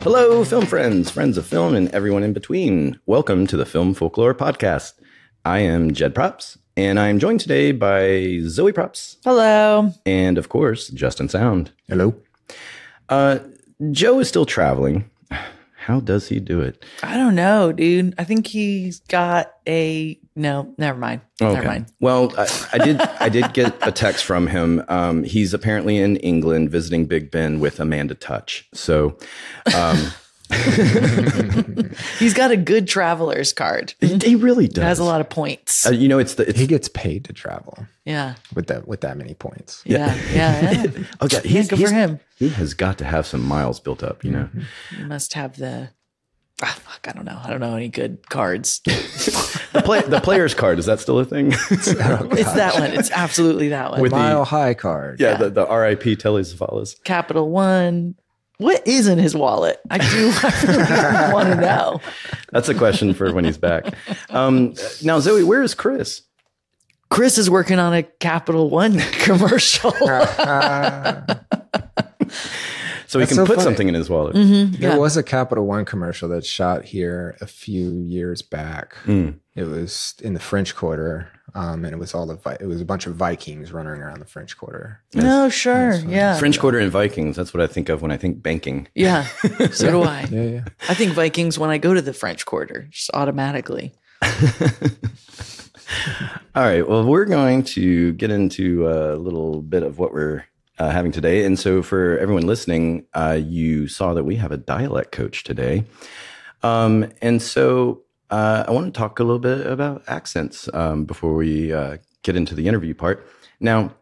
Hello, film friends, friends of film, and everyone in between. Welcome to the Film Folklore Podcast. I am Jed Props, and I'm joined today by Zoe Props. Hello. And, of course, Justin Sound. Hello. Joe is still traveling. How does he do it? I don't know, dude. I think he's got a... No, never mind. Okay. Never mind. Well, I did get a text from him. He's apparently in England visiting Big Ben with Amanda Touch. So... He's got a good traveler's card. He really does. It has a lot of points. He gets paid to travel. Yeah. With that many points. Yeah. Okay. Good for him. He has got to have some miles built up, you know. He must have the... I don't know. I don't know any good cards. The player's card, is that still a thing? It's that one. It's absolutely that one. With Mile High card. Yeah, the RIP Telly Savalas. Capital One. What is in his wallet? I really want to know. That's a question for when he's back. Now, Zoe, where is Chris? Chris is working on a Capital One commercial. So he can put something in his wallet. Mm-hmm. There was a Capital One commercial that shot here a few years back. It was in the French Quarter, and it was it was a bunch of Vikings running around the French Quarter. No, sure, yeah. French Quarter and Vikings. That's what I think of when I think banking. Yeah, so do I. Yeah. I think Vikings when I go to the French Quarter, just automatically. All right. Well, we're going to get into a little bit of what we're having today. And so for everyone listening, you saw that we have a dialect coach today. And so I want to talk a little bit about accents before we get into the interview part. Now,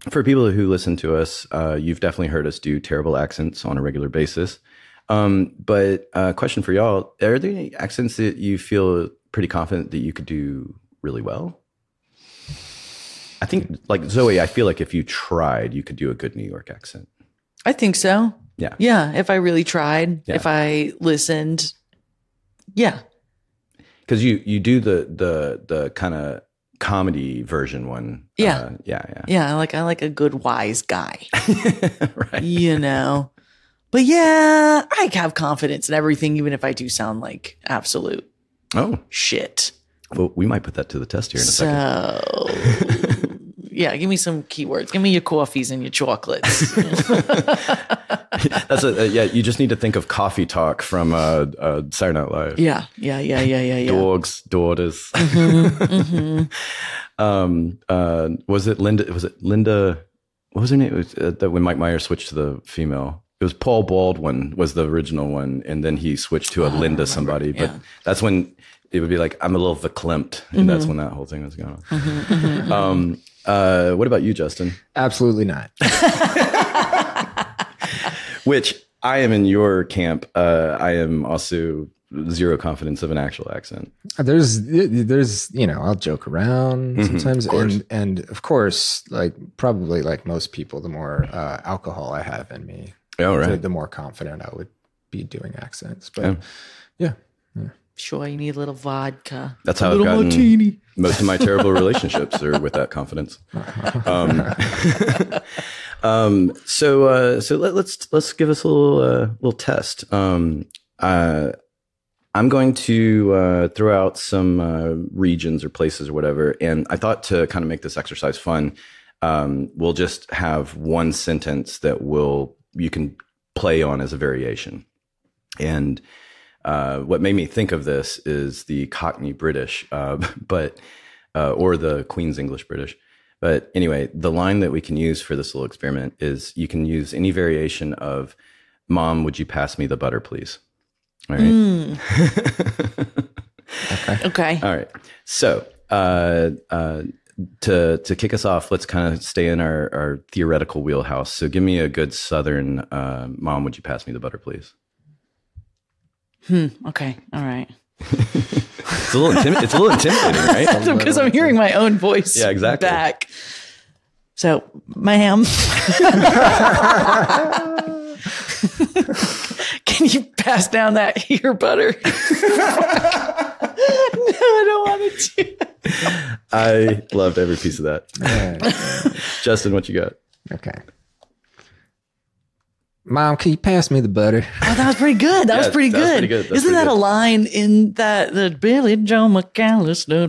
for people who listen to us, you've definitely heard us do terrible accents on a regular basis. But question for y'all, are there any accents that you feel pretty confident that you could do really well? I think, like Zoe, I feel like if you tried, you could do a good New York accent. I think so. Yeah. Yeah, if I really tried, if I listened. Yeah. Because you do the kind of comedy version one. Yeah. Yeah. I like a good wise guy. Right. You know. But yeah, I have confidence in everything, even if I do sound like absolute shit. Well, we might put that to the test here in a second. Yeah, give me some keywords. Give me your coffees and your chocolates. That's you just need to think of coffee talk from Saturday Night Live. Yeah. Dogs, daughters. Was it Linda? What was her name? It was, that when Mike Myers switched to the female. It was Paul Baldwin was the original one, and then he switched to a Linda somebody. But that's when it would be like, I'm a little verklempt, and that's when that whole thing was going on. What about you, Justin? Absolutely not. Which I am in your camp. I am also zero confidence of an actual accent. There's I'll joke around sometimes, and of course, probably like most people, the more alcohol I have in me, the more confident I would be doing accents. But yeah. Sure, you need a little vodka. That's how I've gotten martini. Most of my terrible relationships are with that confidence. So let's give us a little test. I'm going to throw out some regions or places or whatever, and I thought to kind of make this exercise fun, we'll just have one sentence that you can play on as a variation, and. What made me think of this is the Cockney British, or the Queen's English British. But anyway, the line that we can use for this little experiment is you can use any variation of, "Mom, would you pass me the butter, please?" All right. Okay. All right. So to kick us off, let's kind of stay in our theoretical wheelhouse. So give me a good Southern, "Mom, would you pass me the butter, please?" Okay. All right. It's a little intimidating, right? Because I'm hearing my own voice. Yeah, exactly. Back. So, ma'am, can you pass down that here butter? I don't want to. I loved every piece of that. Justin, what you got? Okay. Mom, can you pass me the butter? Oh, that was pretty good. That was pretty good. Isn't that a line in the Billy Joe McAllister?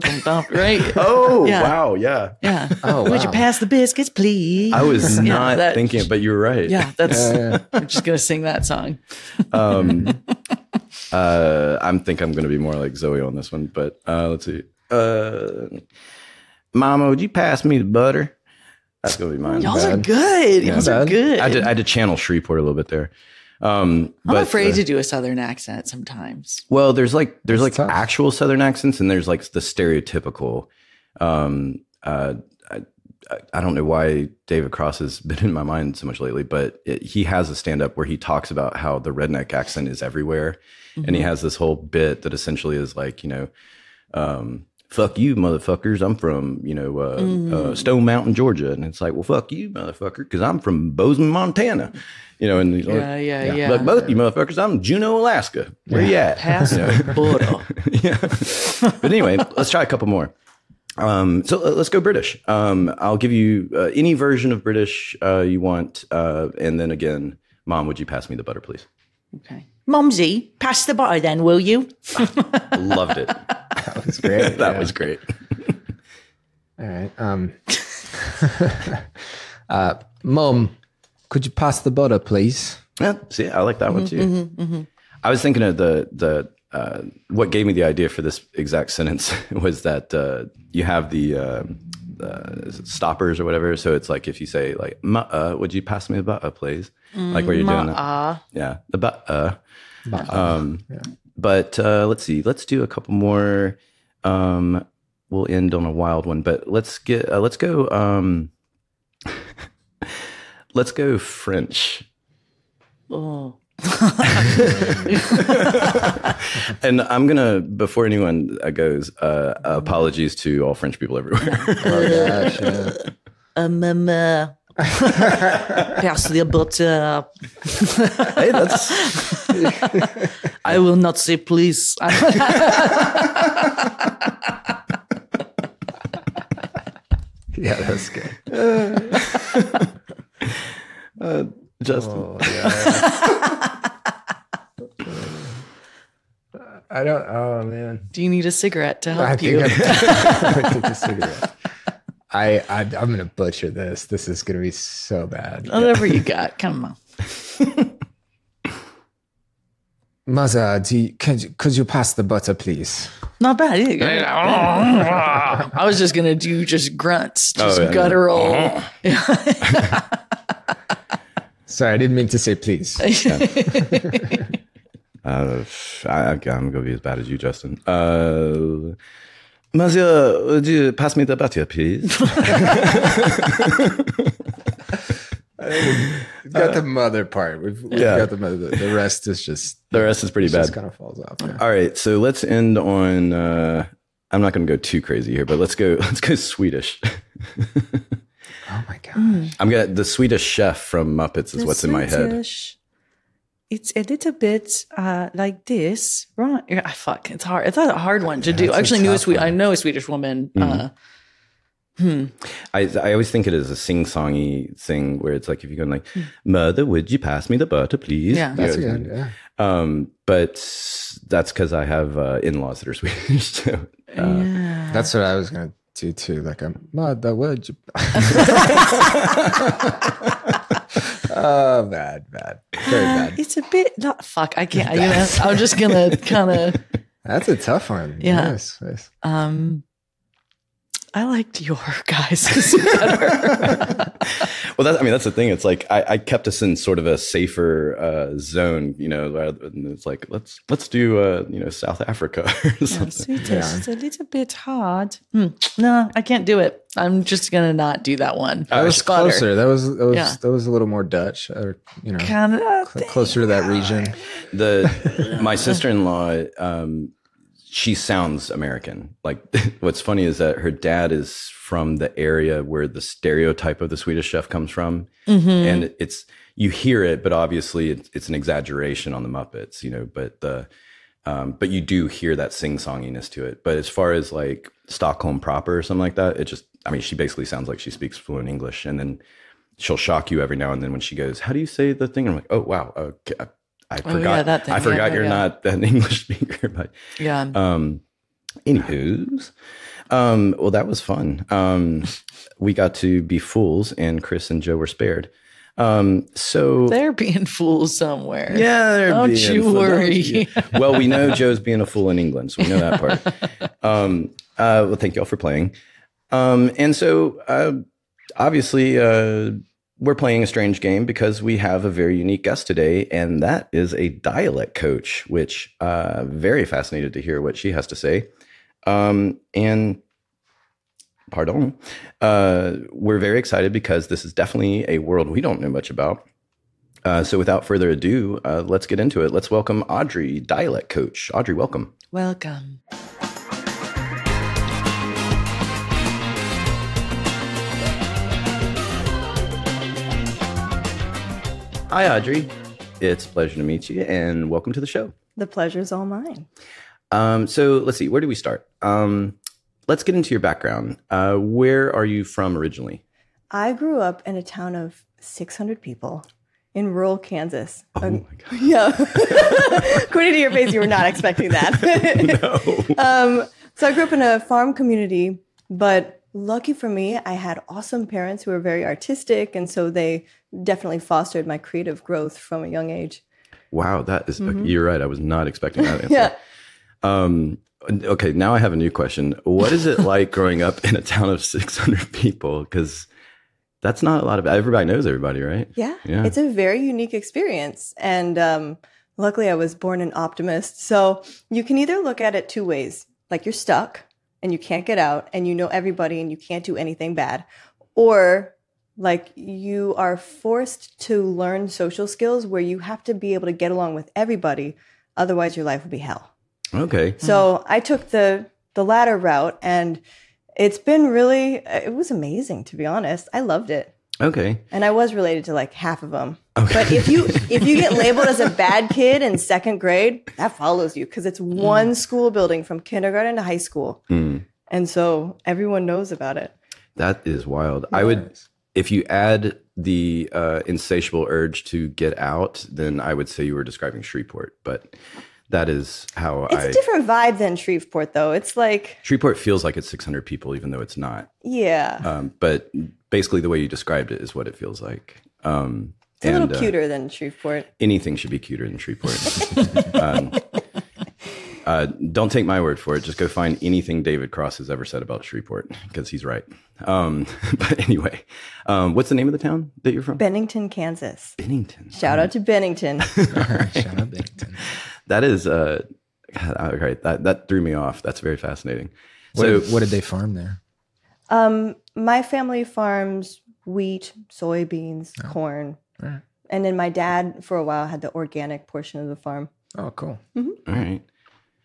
Right? Oh, yeah. Wow. Yeah. Yeah. Oh, wow. Would you pass the biscuits, please? I was not thinking it, but you were right. Yeah. I'm just going to sing that song. I think I'm going to be more like Zoe on this one, but let's see. Mama, would you pass me the butter? That's going to be mine. Y'all are good. Y'all are good. I had to channel Shreveport a little bit there. I'm afraid to do a Southern accent sometimes. Well, there's actual Southern accents and there's like the stereotypical. I don't know why David Cross has been in my mind so much lately, but he has a stand-up where he talks about how the redneck accent is everywhere. Mm-hmm. And he has this whole bit that essentially is like, fuck you, motherfuckers. I'm from, Stone Mountain, Georgia. And it's like, well, fuck you, motherfucker, because I'm from Bozeman, Montana. And he's yeah. Like, both you motherfuckers, I'm Juneau, Alaska. Where you at? Pass the border. Yeah. But anyway, let's try a couple more. So let's go British. I'll give you any version of British you want. And then again, Mom, would you pass me the butter, please? Okay. Mumsy, pass the butter then, will you? Loved it. That was great. That was great. All right. Mom, could you pass the butter, please? Yeah, see, I like that one too. Mm-hmm, mm-hmm. I was thinking of the what gave me the idea for this exact sentence was that you have the stoppers or whatever. So it's like if you say like, would you pass me the butter, please? Like where you're doing that. Yeah, the butter. But let's see. Let's do a couple more. We'll end on a wild one, but let's go. Let's go French. Oh. And I'm gonna, before anyone goes, apologies to all French people everywhere. Oh gosh. Pass the butter. Hey, that's. I will not say please. Yeah, that's good. Justin. Oh, yeah. I don't. Oh man. Do you need a cigarette to help you? I think a cigarette. I'm gonna butcher this. This is gonna be so bad. Whatever you got, come on. Mother, could you pass the butter, please? Not bad. I was just gonna do grunts, guttural. Sorry, I didn't mean to say please. I'm gonna be as bad as you, Justin. Monsieur, would you pass me the butter, please? We've got the mother part. We've got the mother. The rest is just... The rest is pretty bad. Just kind of falls off. Yeah. All right, so let's end on... I'm not going to go too crazy here, but let's go Swedish. Oh my gosh. I'm gonna the Swedish chef from Muppets is what's in my head. It's a little bit like this, right? Fuck, it's hard. It's a hard one to do. I actually I know a Swedish woman. I always think it is a sing-songy thing where it's like if you go like, "Mother, would you pass me the butter, please?" Yeah, that's good. Yeah. But that's because I have in-laws that are Swedish. So, that's what I was gonna do too. Like, "Mother, would you?" Oh, bad, very bad. It's a bit fuck. I can't. I'm just gonna kind of. That's a tough one. Yeah. Yes. I liked your guys better. Well, that's the thing. It's like I kept us in sort of a safer zone, rather than it's like let's do South Africa or something. It's a little bit hard. No, I can't do it. I'm just gonna not do that one. That was closer. That was a little more Dutch, or kind of closer to that region. My sister-in-law. She sounds American. Like what's funny is that her dad is from the area where the stereotype of the Swedish chef comes from. Mm-hmm. And you hear it, but obviously it's an exaggeration on the Muppets, but But you do hear that sing-songiness to it. But as far as like Stockholm proper or something like that, it just, I mean, she basically sounds like she speaks fluent English. And then she'll shock you every now and then when she goes, how do you say the thing? I'm like, oh, wow. Okay. I forgot. That thing. I forgot you're not an English speaker. But yeah. Anywho's. Well, that was fun. We got to be fools, and Chris and Joe were spared. So they're being fools somewhere. Yeah, don't you worry. Well, we know Joe's being a fool in England, so we know that part. Well, thank you all for playing. And so obviously we're playing a strange game because we have a very unique guest today, and that is a dialect coach, which very fascinated to hear what she has to say. And pardon, we're very excited because this is definitely a world we don't know much about. So without further ado, let's get into it. Let's welcome Audrey, dialect coach. Audrey, welcome. Welcome. Hi, Audrey. It's a pleasure to meet you, and welcome to the show. The pleasure's all mine. So let's see, where do we start? Let's get into your background. Where are you from originally? I grew up in a town of 600 people in rural Kansas. Oh my God. Yeah. According to your face, you were not expecting that. No. So I grew up in a farm community, but lucky for me, I had awesome parents who were very artistic. And so they definitely fostered my creative growth from a young age. Wow, that is, you're right. I was not expecting that answer. Yeah. Okay, now I have a new question. What is it like growing up in a town of 600 people? Because that's not a lot of, everybody knows everybody, right? Yeah. It's a very unique experience. And luckily I was born an optimist. So you can either look at it two ways, like you're stuck and you can't get out and you know everybody and you can't do anything bad. Or like you are forced to learn social skills where you have to be able to get along with everybody. Otherwise your life would be hell. Okay. So I took the latter route, and it's been really, it was amazing, to be honest. I loved it. Okay. And I was related to like half of them. Okay. But if you get labeled as a bad kid in second grade, that follows you because it's one school building from kindergarten to high school. And so everyone knows about it. That is wild. Yeah. I would, if you add the insatiable urge to get out, then I would say you were describing Shreveport. But that is how It's a different vibe than Shreveport, though. It's like Shreveport feels like it's 600 people, even though it's not. Yeah. But basically, the way you described it is what it feels like. It's a little cuter than Shreveport. Anything should be cuter than Shreveport. Don't take my word for it. Just go find anything David Cross has ever said about Shreveport, because he's right. But anyway, what's the name of the town that you're from? Bennington, Kansas. Bennington. Shout out to Bennington. Shout out Bennington. That is, right. That threw me off. That's very fascinating. What did they farm there? My family farms wheat, soybeans, corn. Right. And then my dad, for a while, had the organic portion of the farm. Oh, cool. Mm-hmm. All right.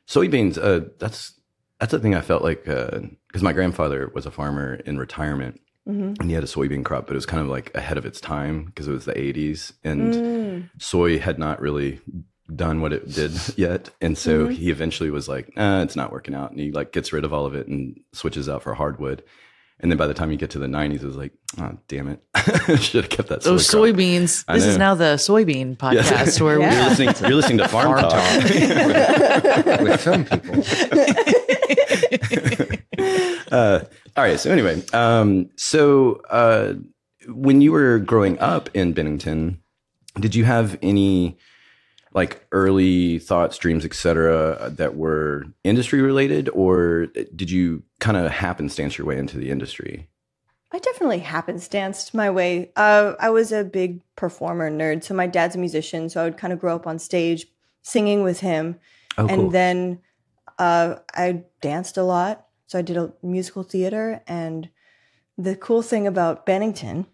Soybeans, that's the thing I felt like, because my grandfather was a farmer in retirement, and he had a soybean crop, but it was kind of like ahead of its time because it was the 80s, and soy had not really done what it did yet. And so he eventually was like, it's not working out. And he like gets rid of all of it and switches out for hardwood. And then by the time you get to the 90s, it was like, oh, damn it. Should have kept that soy Those crop. Soybeans. This is now the soybean podcast where you're listening to Farm Talk. With film people. All right. So anyway, when you were growing up in Bennington, did you have any like early thoughts, dreams, etc., that were industry related, or did you kind of happenstance your way into the industry? I definitely happenstanced my way. I was a big performer nerd. So my dad's a musician, so I would kind of grow up on stage singing with him. Oh, cool. And then I danced a lot. So I did a musical theater. And the cool thing about Bennington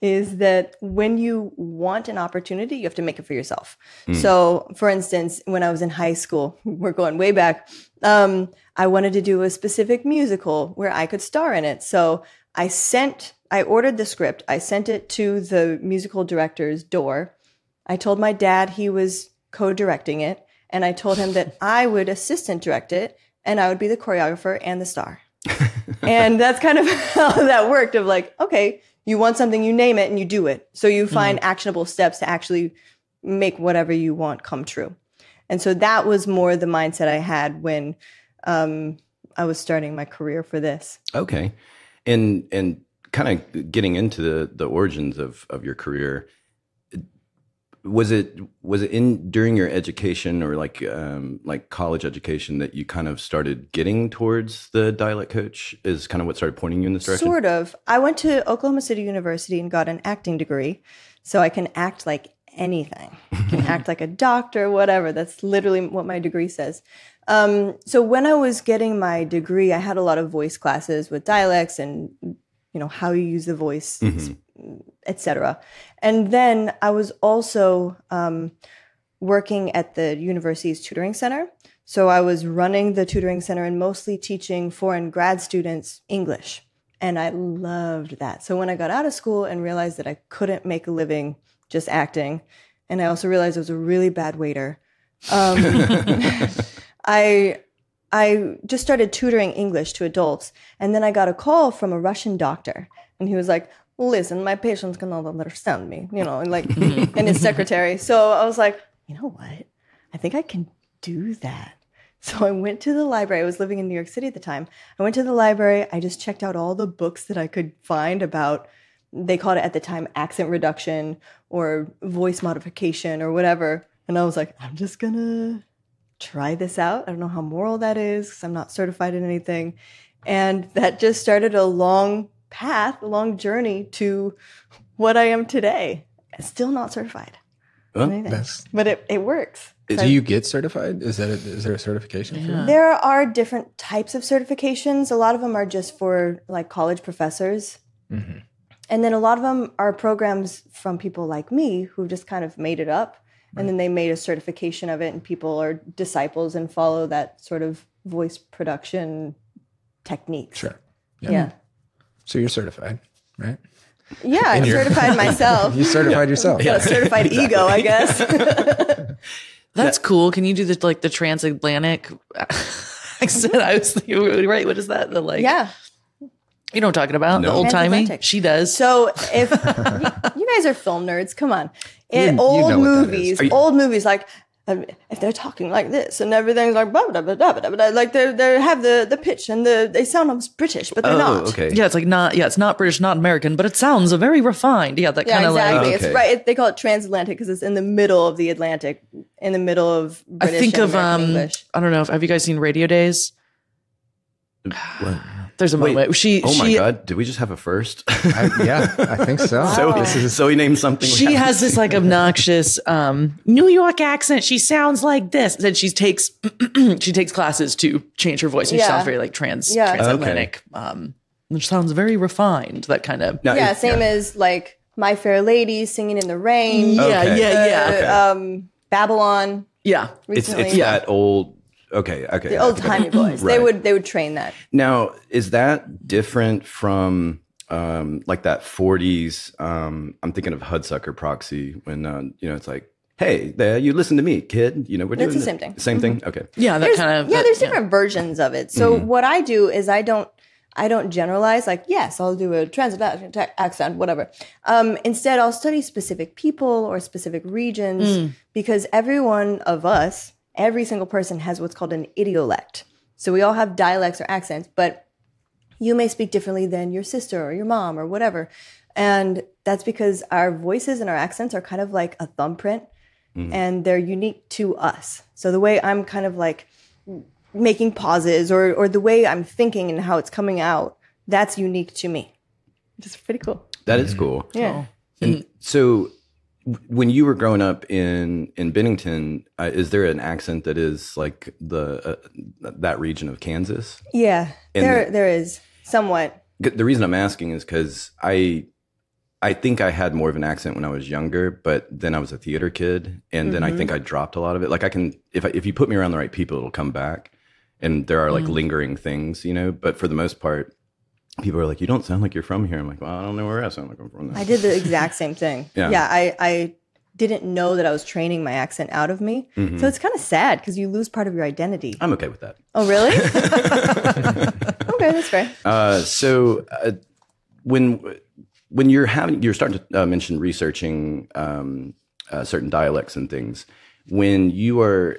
is that when you want an opportunity, you have to make it for yourself. So, for instance, when I was in high school, we're going way back, I wanted to do a specific musical where I could star in it. So I ordered the script. I sent it to the musical director's door. I told my dad he was co-directing it. And I told him that I would assistant direct it and I would be the choreographer and the star. And that's kind of how that worked of like, okay, you want something, you name it and you do it. So you find actionable steps to actually make whatever you want come true. And so that was more the mindset I had when I was starting my career for this. Okay. And kind of getting into the origins of your career, was it in during your education or like college education that you kind of started getting towards the dialect coach is kind of what started pointing you in this direction? Sort of. I went to Oklahoma City University and got an acting degree, so I can act like anything. I can act like a doctor, whatever. That's literally what my degree says. So when I was getting my degree, I had a lot of voice classes with dialects and, you know, how you use the voice, etc. And then I was also working at the university's tutoring center. So I was running the tutoring center and mostly teaching foreign grad students English. And I loved that. So when I got out of school and realized that I couldn't make a living just acting, and I also realized I was a really bad waiter, I just started tutoring English to adults. And then I got a call from a Russian doctor. And he was like, listen, my patients cannot understand me, you know, and like, and his secretary. So I was like, you know what? I think I can do that. So I went to the library. I was living in New York City at the time. I went to the library. I just checked out all the books that I could find about, they called it at the time accent reduction or voice modification or whatever. And I was like, I'm just going to try this out. I don't know how moral that is because I'm not certified in anything. And that just started a long path, a long journey to what I am today. Still not certified. Well, but it works. Do you get certified? Is there a certification for that? There are different types of certifications. A lot of them are just for like college professors. Mm-hmm. And then a lot of them are programs from people like me who just kind of made it up. Right. And then they made a certification of it and people are disciples and follow that sort of voice production techniques. Sure. Yeah. So you're certified, right? Yeah, I'm certified myself. You certified yourself. Yeah, certified ego, I guess. That's cool. Can you do this like the transatlantic accent? I was thinking, right? What is that? The like? Yeah. You know what I'm talking about? No. The old timey? She does. So if you guys are film nerds, come on. In old movies like if they're talking like this and everything's like blah, blah, blah, blah, blah, blah, like they have the pitch and they sound almost British, but they're not. Okay. Yeah, it's like it's not British, not American, but it sounds very refined. Yeah, that kind of exactly. like. It's right. They call it transatlantic because it's in the middle of the Atlantic, in the middle of British and American English. I don't know. Have you guys seen Radio Days? What? There's a moment. My God. Did we just have a first? I think so. Wow. So he named something. She has this like obnoxious New York accent. She sounds like this. And she takes classes to change her voice. And she sounds very like transatlantic. Okay. Which sounds very refined. That kind of. Same as like My Fair Lady, Singing in the Rain. Yeah. Babylon. Yeah. Recently. It's that old. Okay. The old timey voice. Right. They would train that. Now, is that different from like that 40s? I'm thinking of Hudsucker Proxy when it's like, hey, there, you listen to me, kid. You know, we're doing the same thing. Same thing. Okay. Yeah, there's different versions of it. So what I do is I don't generalize. Like, yes, I'll do a transatlantic accent, whatever. Instead, I'll study specific people or specific regions because every one of us. Every single person has what's called an idiolect. So we all have dialects or accents, but you may speak differently than your sister or your mom or whatever. And that's because our voices and our accents are kind of like a thumbprint and they're unique to us. So the way I'm kind of like making pauses or the way I'm thinking and how it's coming out, that's unique to me. Which is pretty cool. That is cool. Yeah. And so when you were growing up in Bennington, is there an accent that is like that region of Kansas? Yeah, there is somewhat. The reason I'm asking is because I think I had more of an accent when I was younger, but then I was a theater kid, and then I think I dropped a lot of it. Like I can, if you put me around the right people, it'll come back, and there are like lingering things, you know. But for the most part, people are like, you don't sound like you're from here. I'm like, well, I don't know where I sound like I'm from. I did the exact same thing. Yeah, I didn't know that I was training my accent out of me. Mm-hmm. So it's kind of sad because you lose part of your identity. I'm okay with that. Oh, really? Okay, that's fair. When you're starting to mention researching certain dialects and things, when you are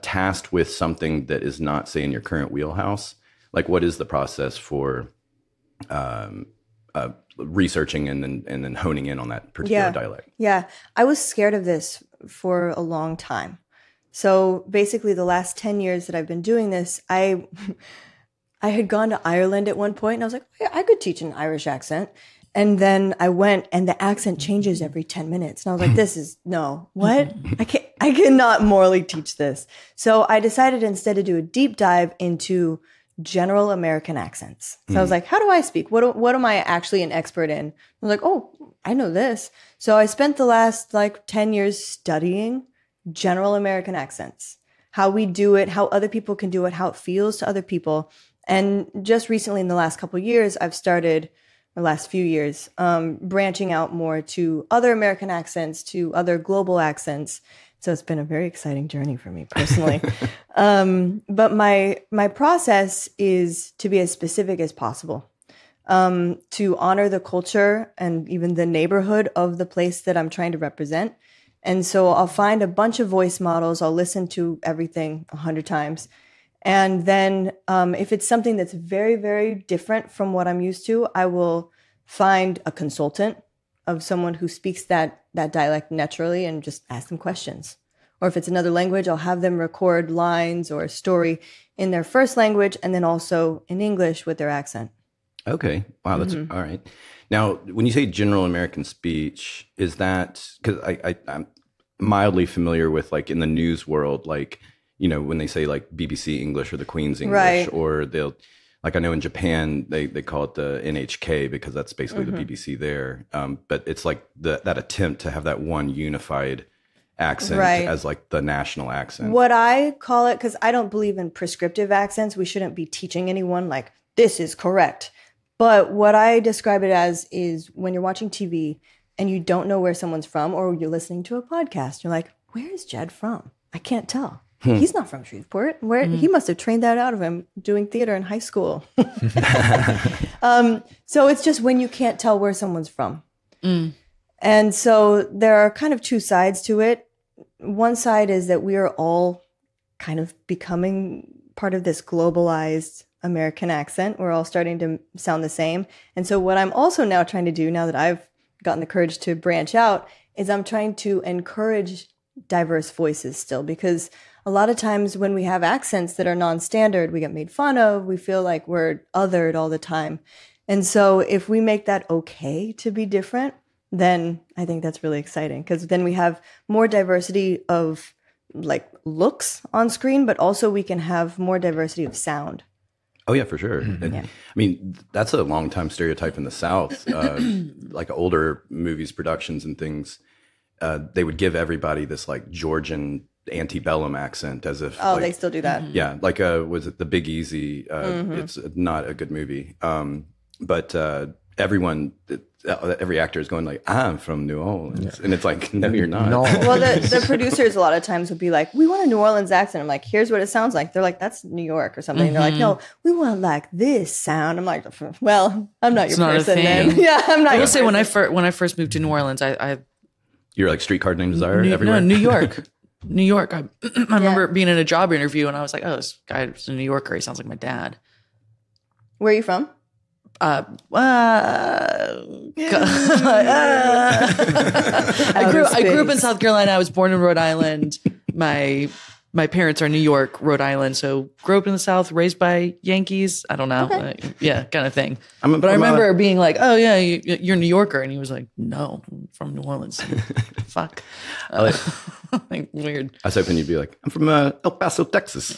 tasked with something that is not, say, in your current wheelhouse, like what is the process for researching and then honing in on that particular dialect? Yeah, I was scared of this for a long time. So basically the last 10 years that I've been doing this, I had gone to Ireland at one point and I was like, yeah, I could teach an Irish accent. And then I went and the accent changes every 10 minutes. And I was like, what? I cannot morally teach this. So I decided instead to do a deep dive into general American accents. So I was like, how do I speak? What am I actually an expert in? I was like, oh, I know this. So I spent the last 10 years studying general American accents, how we do it, how other people can do it, how it feels to other people. And just recently in the last couple of years, last few years, branching out more to other American accents, to other global accents. So it's been a very exciting journey for me personally. But my process is to be as specific as possible, to honor the culture and even the neighborhood of the place that I'm trying to represent. And so I'll find a bunch of voice models. I'll listen to everything 100 times. And then if it's something that's very, very different from what I'm used to, I will find a consultant of someone who speaks that dialect naturally and just ask them questions. Or if it's another language, I'll have them record lines or a story in their first language and then also in English with their accent. Okay. Wow, that's all right. Now, when you say general American speech, is that, because I'm mildly familiar with in the news world, when they say BBC English or the Queen's English, right. Or they'll, I know in Japan, they call it the NHK because that's basically the BBC there. But it's that attempt to have that one unified accent as the national accent. What I call it, because I don't believe in prescriptive accents. We shouldn't be teaching anyone this is correct. But what I describe it as is when you're watching TV and you don't know where someone's from, or you're listening to a podcast, you're like, where is Jed from? I can't tell. He's not from Shreveport. He must have trained that out of him doing theater in high school. So it's just when you can't tell where someone's from. And so there are kind of two sides to it. One side is that we are all kind of becoming part of this globalized American accent. We're all starting to sound the same. And so what I'm also now trying to do, now that I've gotten the courage to branch out, is I'm trying to encourage diverse voices still, because a lot of times when we have accents that are non-standard, we get made fun of. We feel like we're othered all the time. And so if we make that okay to be different, then I think that's really exciting, because then we have more diversity of looks on screen, but also we can have more diversity of sound. Oh, yeah, for sure. And, I mean, that's a long time stereotype in the South, older movies, productions and things. They would give everybody this Georgian antebellum accent as if they still do that. Yeah, was it The Big Easy? It's not a good movie, but every actor is going I'm from New Orleans, and it's no, you're not. No. Well, the producers a lot of times would be like, we want a New Orleans accent. I'm like, here's what it sounds like. They're like, that's New York or something. They're like, no, we want this sound. I'm like, well, I'm not your person then. Yeah, I'm not. I will say when I first moved to New Orleans, you're Streetcar Named Desire everywhere. No, New York. New York. I remember being in a job interview and I was like, oh, this guy's a New Yorker. He sounds like my dad. Where are you from? I grew up in South Carolina. I was born in Rhode Island. My parents are New York, Rhode Island. So grew up in the South, raised by Yankees. I don't know. Okay. Kind of thing. I remember being like, oh yeah, you're a New Yorker. And he was like, no, I'm from New Orleans. Fuck. Weird. I was hoping you'd be like, I'm from El Paso, Texas.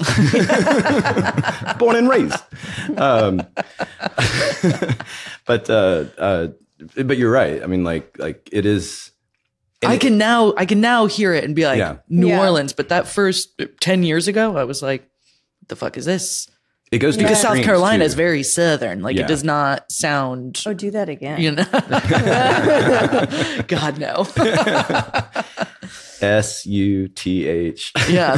Born and raised. But you're right. I mean, it is. I can now hear it and be like, New Orleans. But that first 10 years ago, I was like, what the fuck is this? It goes to because South Carolina is very southern. It does not sound. Oh, do that again. You know? God, no. S-U-T-H. Yeah.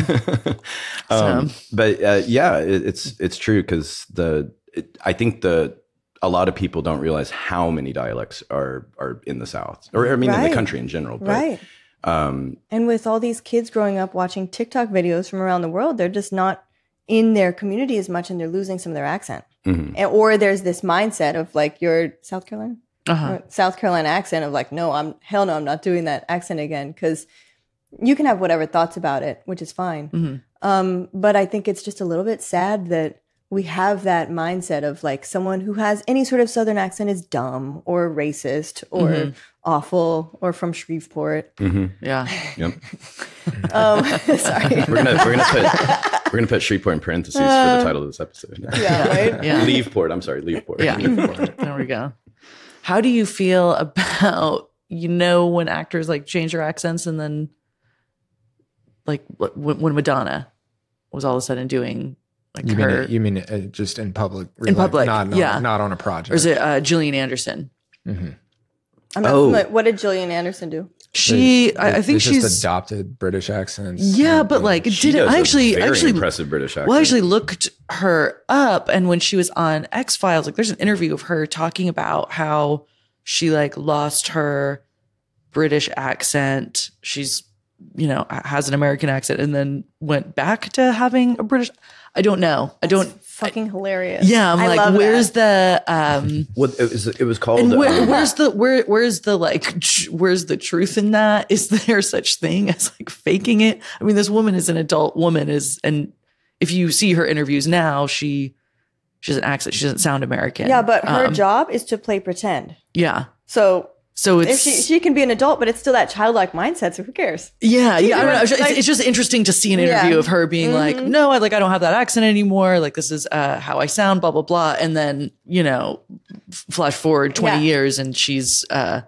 But it's true because I think a lot of people don't realize how many dialects are in the South, or I mean in the country in general. But, right. And with all these kids growing up watching TikTok videos from around the world, they're just not in their community as much, and they're losing some of their accent. Or there's this mindset of like, you're South Carolina? South Carolina accent of like, no, I'm not doing that accent again, because you can have whatever thoughts about it, which is fine. But I think it's just a little bit sad that we have that mindset of like someone who has any sort of Southern accent is dumb or racist or awful or from Shreveport. Yeah. Yep. Sorry. We're gonna put Shreveport in parentheses for the title of this episode. Yeah, right? Yeah. Leaveport. I'm sorry, Leaveport. Yeah. There we go. How do you feel about, when actors like change their accents, and then like when Madonna was all of a sudden doing like you mean just in public? In public, not on a project. Or is it Gillian Anderson? I'm not familiar. What did Gillian Anderson do? I think she's just adopted British accents. Yeah, but like, very impressive British accent. Well, I actually looked her up, and when she was on X-Files, like, there's an interview of her talking about how she like lost her British accent. She's has an American accent, and then went back to having a British. I don't know. Fucking hilarious. Yeah, I'm like, where's the what it was called? And where's the truth in that? Is there such thing as like faking it? I mean, this woman is an adult woman, and if you see her interviews now, she has an accent. She doesn't sound American. Yeah, but her job is to play pretend. Yeah. So it's, if she can be an adult, but it's still that childlike mindset. So who cares? Yeah. I don't know. It's just interesting to see an interview of her being like, no, I don't have that accent anymore. Like, this is how I sound, blah, blah, blah. And then, flash forward 20 years, and she's, I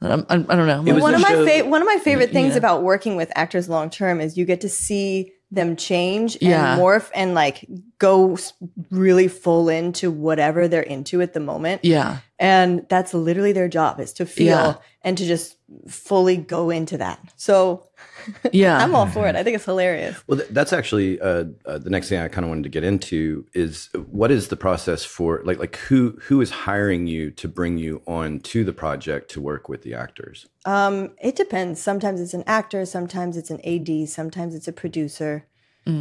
don't know. One of my favorite things about working with actors long term is you get to see them change and morph and like go really full into whatever they're into at the moment. Yeah. And that's literally their job, is to feel and to just fully go into that. So I'm all for it. I think it's hilarious. Well, that's actually the next thing I kind of wanted to get into is what is the process for like who is hiring you to bring you on to the project to work with the actors? It depends. Sometimes it's an actor, sometimes it's an AD, sometimes it's a producer,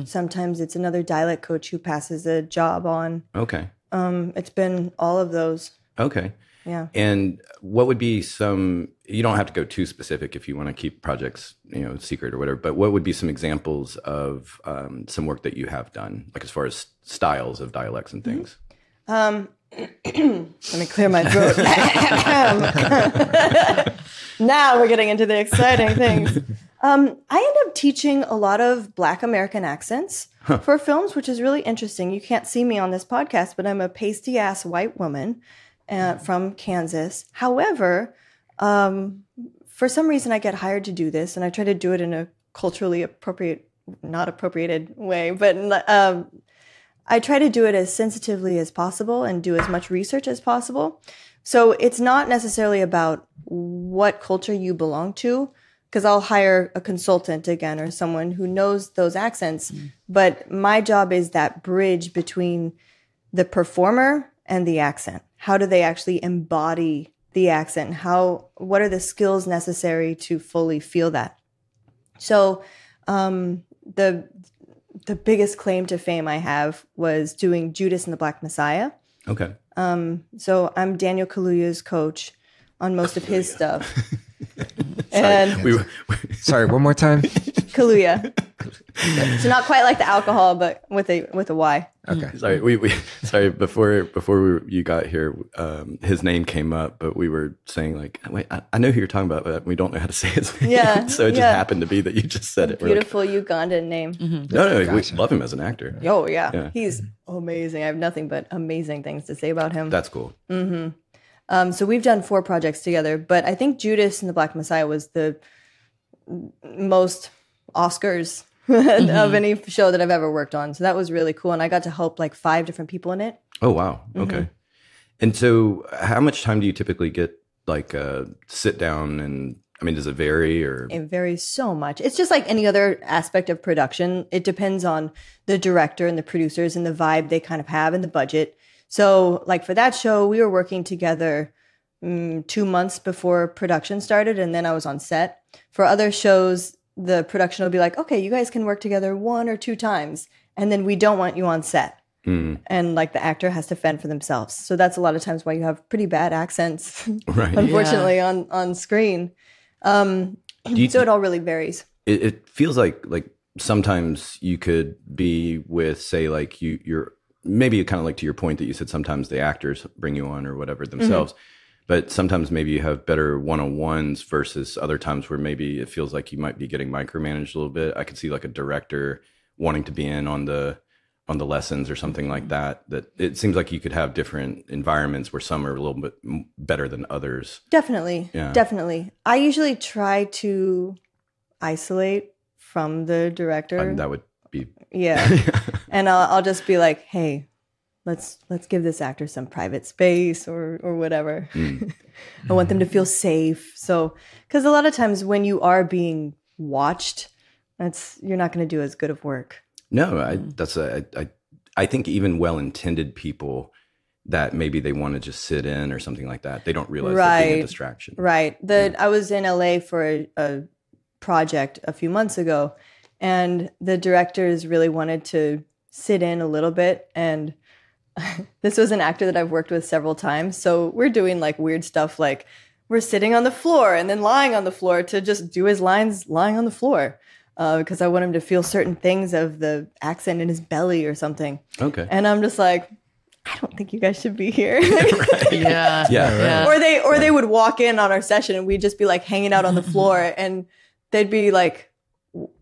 sometimes it's another dialect coach who passes a job on. Okay. It's been all of those. Okay. Yeah. And what would be you don't have to go too specific if you want to keep projects, secret or whatever, but what would be some examples of some work that you have done, like as far as styles of dialects and things? Let me clear my throat. Now we're getting into the exciting things. I end up teaching a lot of Black American accents for films, which is really interesting. You can't see me on this podcast, but I'm a pasty-ass white woman from Kansas. However, for some reason I get hired to do this, and I try to do it in a culturally not appropriated way, but I try to do it as sensitively as possible and do as much research as possible. So it's not necessarily about what culture you belong to, because I'll hire a consultant again or someone who knows those accents. But my job is that bridge between the performer and the accent. How do they actually embody the accent? What are the skills necessary to fully feel that? So the biggest claim to fame I have was doing Judas and the Black Messiah. Okay. So I'm Daniel Kaluuya's coach on most of his stuff. Sorry, one more time. Kaluuya. So not quite like the alcohol, but with a Y. Okay. Sorry, sorry. Before you got here, his name came up, but we were saying like, wait, I know who you're talking about, but we don't know how to say his name. Yeah. So it just happened to be that you just said it. Beautiful Ugandan name. Mm-hmm. No, gotcha. We love him as an actor. Oh yeah, he's amazing. I have nothing but amazing things to say about him. That's cool. Mm-hmm. So we've done 4 projects together, but I think Judas and the Black Messiah was the most Oscars of any show that I've ever worked on. So that was really cool. And I got to help like 5 different people in it. Oh, wow. Okay. And so how much time do you typically get, like sit down and I mean, does it vary or? It varies so much. It's just like any other aspect of production. It depends on the director and the producers and the vibe they kind of have and the budget. So like for that show, we were working together 2 months before production started, and then I was on set. For other shows, the production will be like, okay, you guys can work together 1 or 2 times, and then we don't want you on set. And like the actor has to fend for themselves. So that's a lot of times why you have pretty bad accents, right. Unfortunately, on screen. So it all really varies. It feels like sometimes you could be with, say, like you're maybe kind of like to your point that you said sometimes the actors bring you on or whatever themselves. But sometimes maybe you have better one-on-ones versus other times where maybe it feels like you might be getting micromanaged a little bit. I could see like a director wanting to be in on the lessons or something like that. That it seems like you could have different environments where some are a little bit better than others. Definitely. Yeah. Definitely. I usually try to isolate from the director. That would be. Yeah. And I'll just be like, hey, let's give this actor some private space or whatever. I want them to feel safe. So, because a lot of times when you are being watched, you're not going to do as good of work. No, I think even well-intended people that maybe they want to just sit in or something like that, they don't realize they're being a distraction. Right. I was in LA for a project a few months ago, and the directors really wanted to sit in a little bit, and this was an actor that I've worked with several times. So we're doing like weird stuff, like we're sitting on the floor and then lying on the floor to just do his lines lying on the floor. Because I want him to feel certain things of the accent in his belly or something. Okay. And I'm just like, I don't think you guys should be here. Right. Yeah. Right. Or they would walk in on our session and we'd just be like hanging out on the floor, and they'd be like,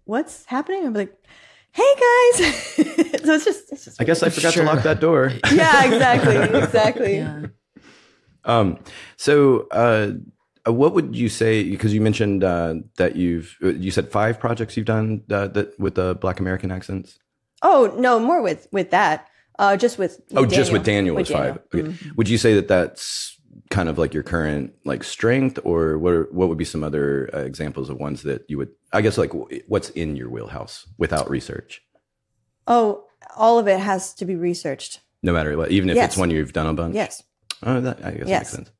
what's happening? I'd be like, hey guys. So it's just I guess I forgot to lock that door. Yeah, exactly. Yeah. What would you say? Because you mentioned that you said 5 projects you've done that with the Black American accents. Oh no, more with that. Just with Daniel. Just with Daniel was 5. Okay. Would you say that that's kind of like your current like strength, or what would be some other examples of ones that you would? I guess like what's in your wheelhouse without research? Oh, all of it has to be researched. No matter what, even if it's one you've done a bunch. Yes. Oh, that I guess makes sense.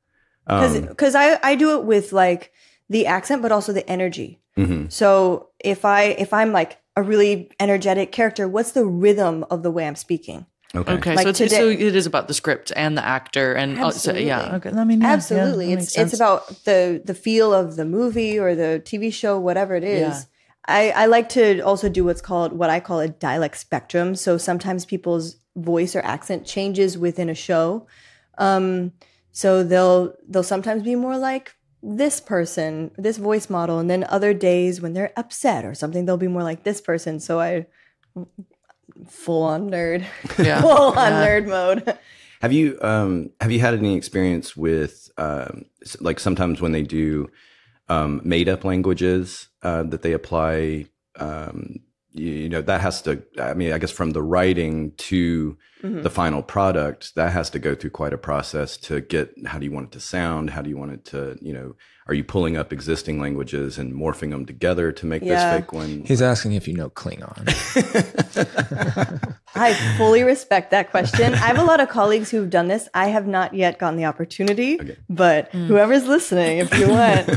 Because I do it with like the accent, but also the energy. So if I'm like a really energetic character, what's the rhythm of the way I'm speaking? Okay. Like so it is about the script and the actor, and absolutely. Okay. I mean, absolutely, it's about the feel of the movie or the TV show, whatever it is. Yeah. I like to also do what I call a dialect spectrum. So sometimes people's voice or accent changes within a show. So they'll sometimes be more like this person, this voice model, and then other days when they're upset or something, they'll be more like this person. So I full on nerd, full on nerd mode. Have you had any experience with like sometimes when they do made up languages that they apply? That has to, I mean, I guess from the writing to the final product, that has to go through quite a process to get, how do you want it to sound? How do you want it to, are you pulling up existing languages and morphing them together to make this fake one? He's asking if you know Klingon. I fully respect that question. I have a lot of colleagues who've done this. I have not yet gotten the opportunity, but whoever's listening, if you want,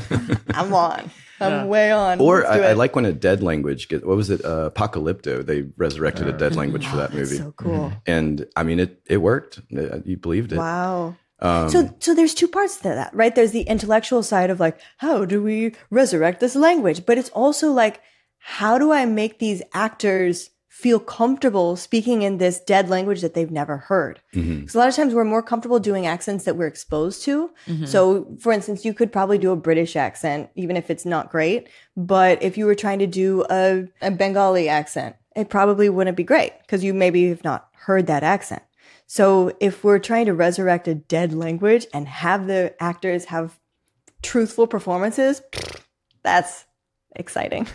I'm on. I'm way on. Or I like when a dead language what was it? Apocalypto. They resurrected a dead language for that movie. So cool. And I mean, it worked. You believed it. Wow. So there's 2 parts to that, right? There's the intellectual side of like, how do we resurrect this language? But it's also like, how do I make these actors feel comfortable speaking in this dead language that they've never heard? Because a lot of times we're more comfortable doing accents that we're exposed to. So for instance, you could probably do a British accent, even if it's not great. But if you were trying to do a Bengali accent, it probably wouldn't be great because you maybe have not heard that accent. So if we're trying to resurrect a dead language and have the actors have truthful performances, that's exciting.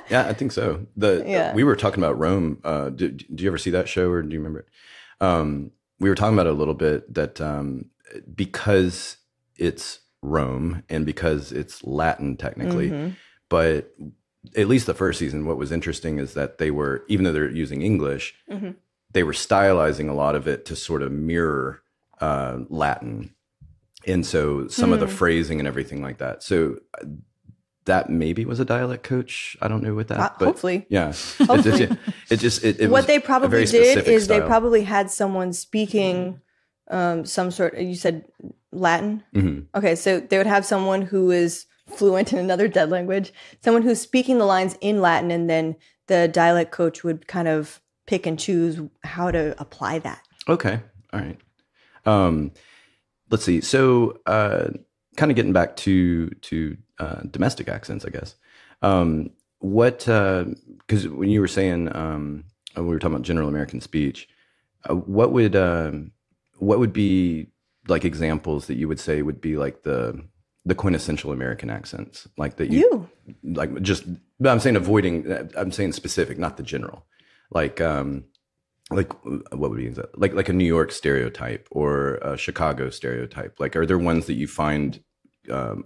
Yeah, I think so. We were talking about Rome. Did you ever see that show, or do you remember it? We were talking about it a little bit, that because it's Rome and because it's Latin technically. But at least the first season, what was interesting is that they were, even though they're using English, they were stylizing a lot of it to sort of mirror Latin. And so some of the phrasing and everything like that. So that maybe was a dialect coach. I don't know what that, but hopefully. Yeah. Hopefully. It what they probably did is style. They probably had someone speaking some sort, you said Latin? Okay, so they would have someone who is fluent in another dead language, someone who's speaking the lines in Latin, and then the dialect coach would kind of pick and choose how to apply that. Okay. All right. Let's see. So kind of getting back to domestic accents, I guess. Because when you were saying, we were talking about general American speech, what would be like examples that you would say would be like the quintessential American accents, like that like just, but I'm saying I'm saying specific, not the general, like what would be like a New York stereotype or a Chicago stereotype? Like, are there ones that you find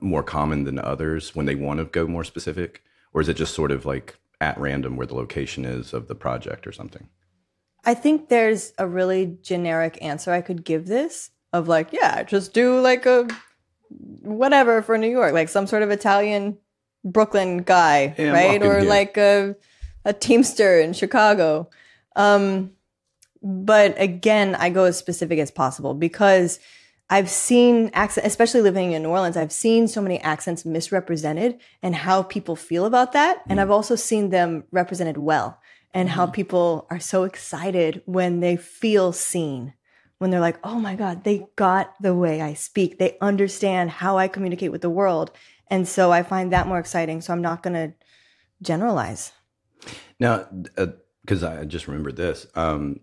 more common than others when they want to go more specific, or is it just sort of like at random where the location is of the project or something? I think there's a really generic answer I could give this of like, yeah, just do like a whatever for New York, like some sort of Italian Brooklyn guy, right? Or here. Like a Teamster in Chicago. But again, I go as specific as possible because I've seen accent, especially living in New Orleans, I've seen so many accents misrepresented and how people feel about that. And I've also seen them represented well and how people are so excited when they feel seen, when they're like, oh my God, they got the way I speak. They understand how I communicate with the world. And so I find that more exciting. So I'm not going to generalize. Now, because I just remembered this, on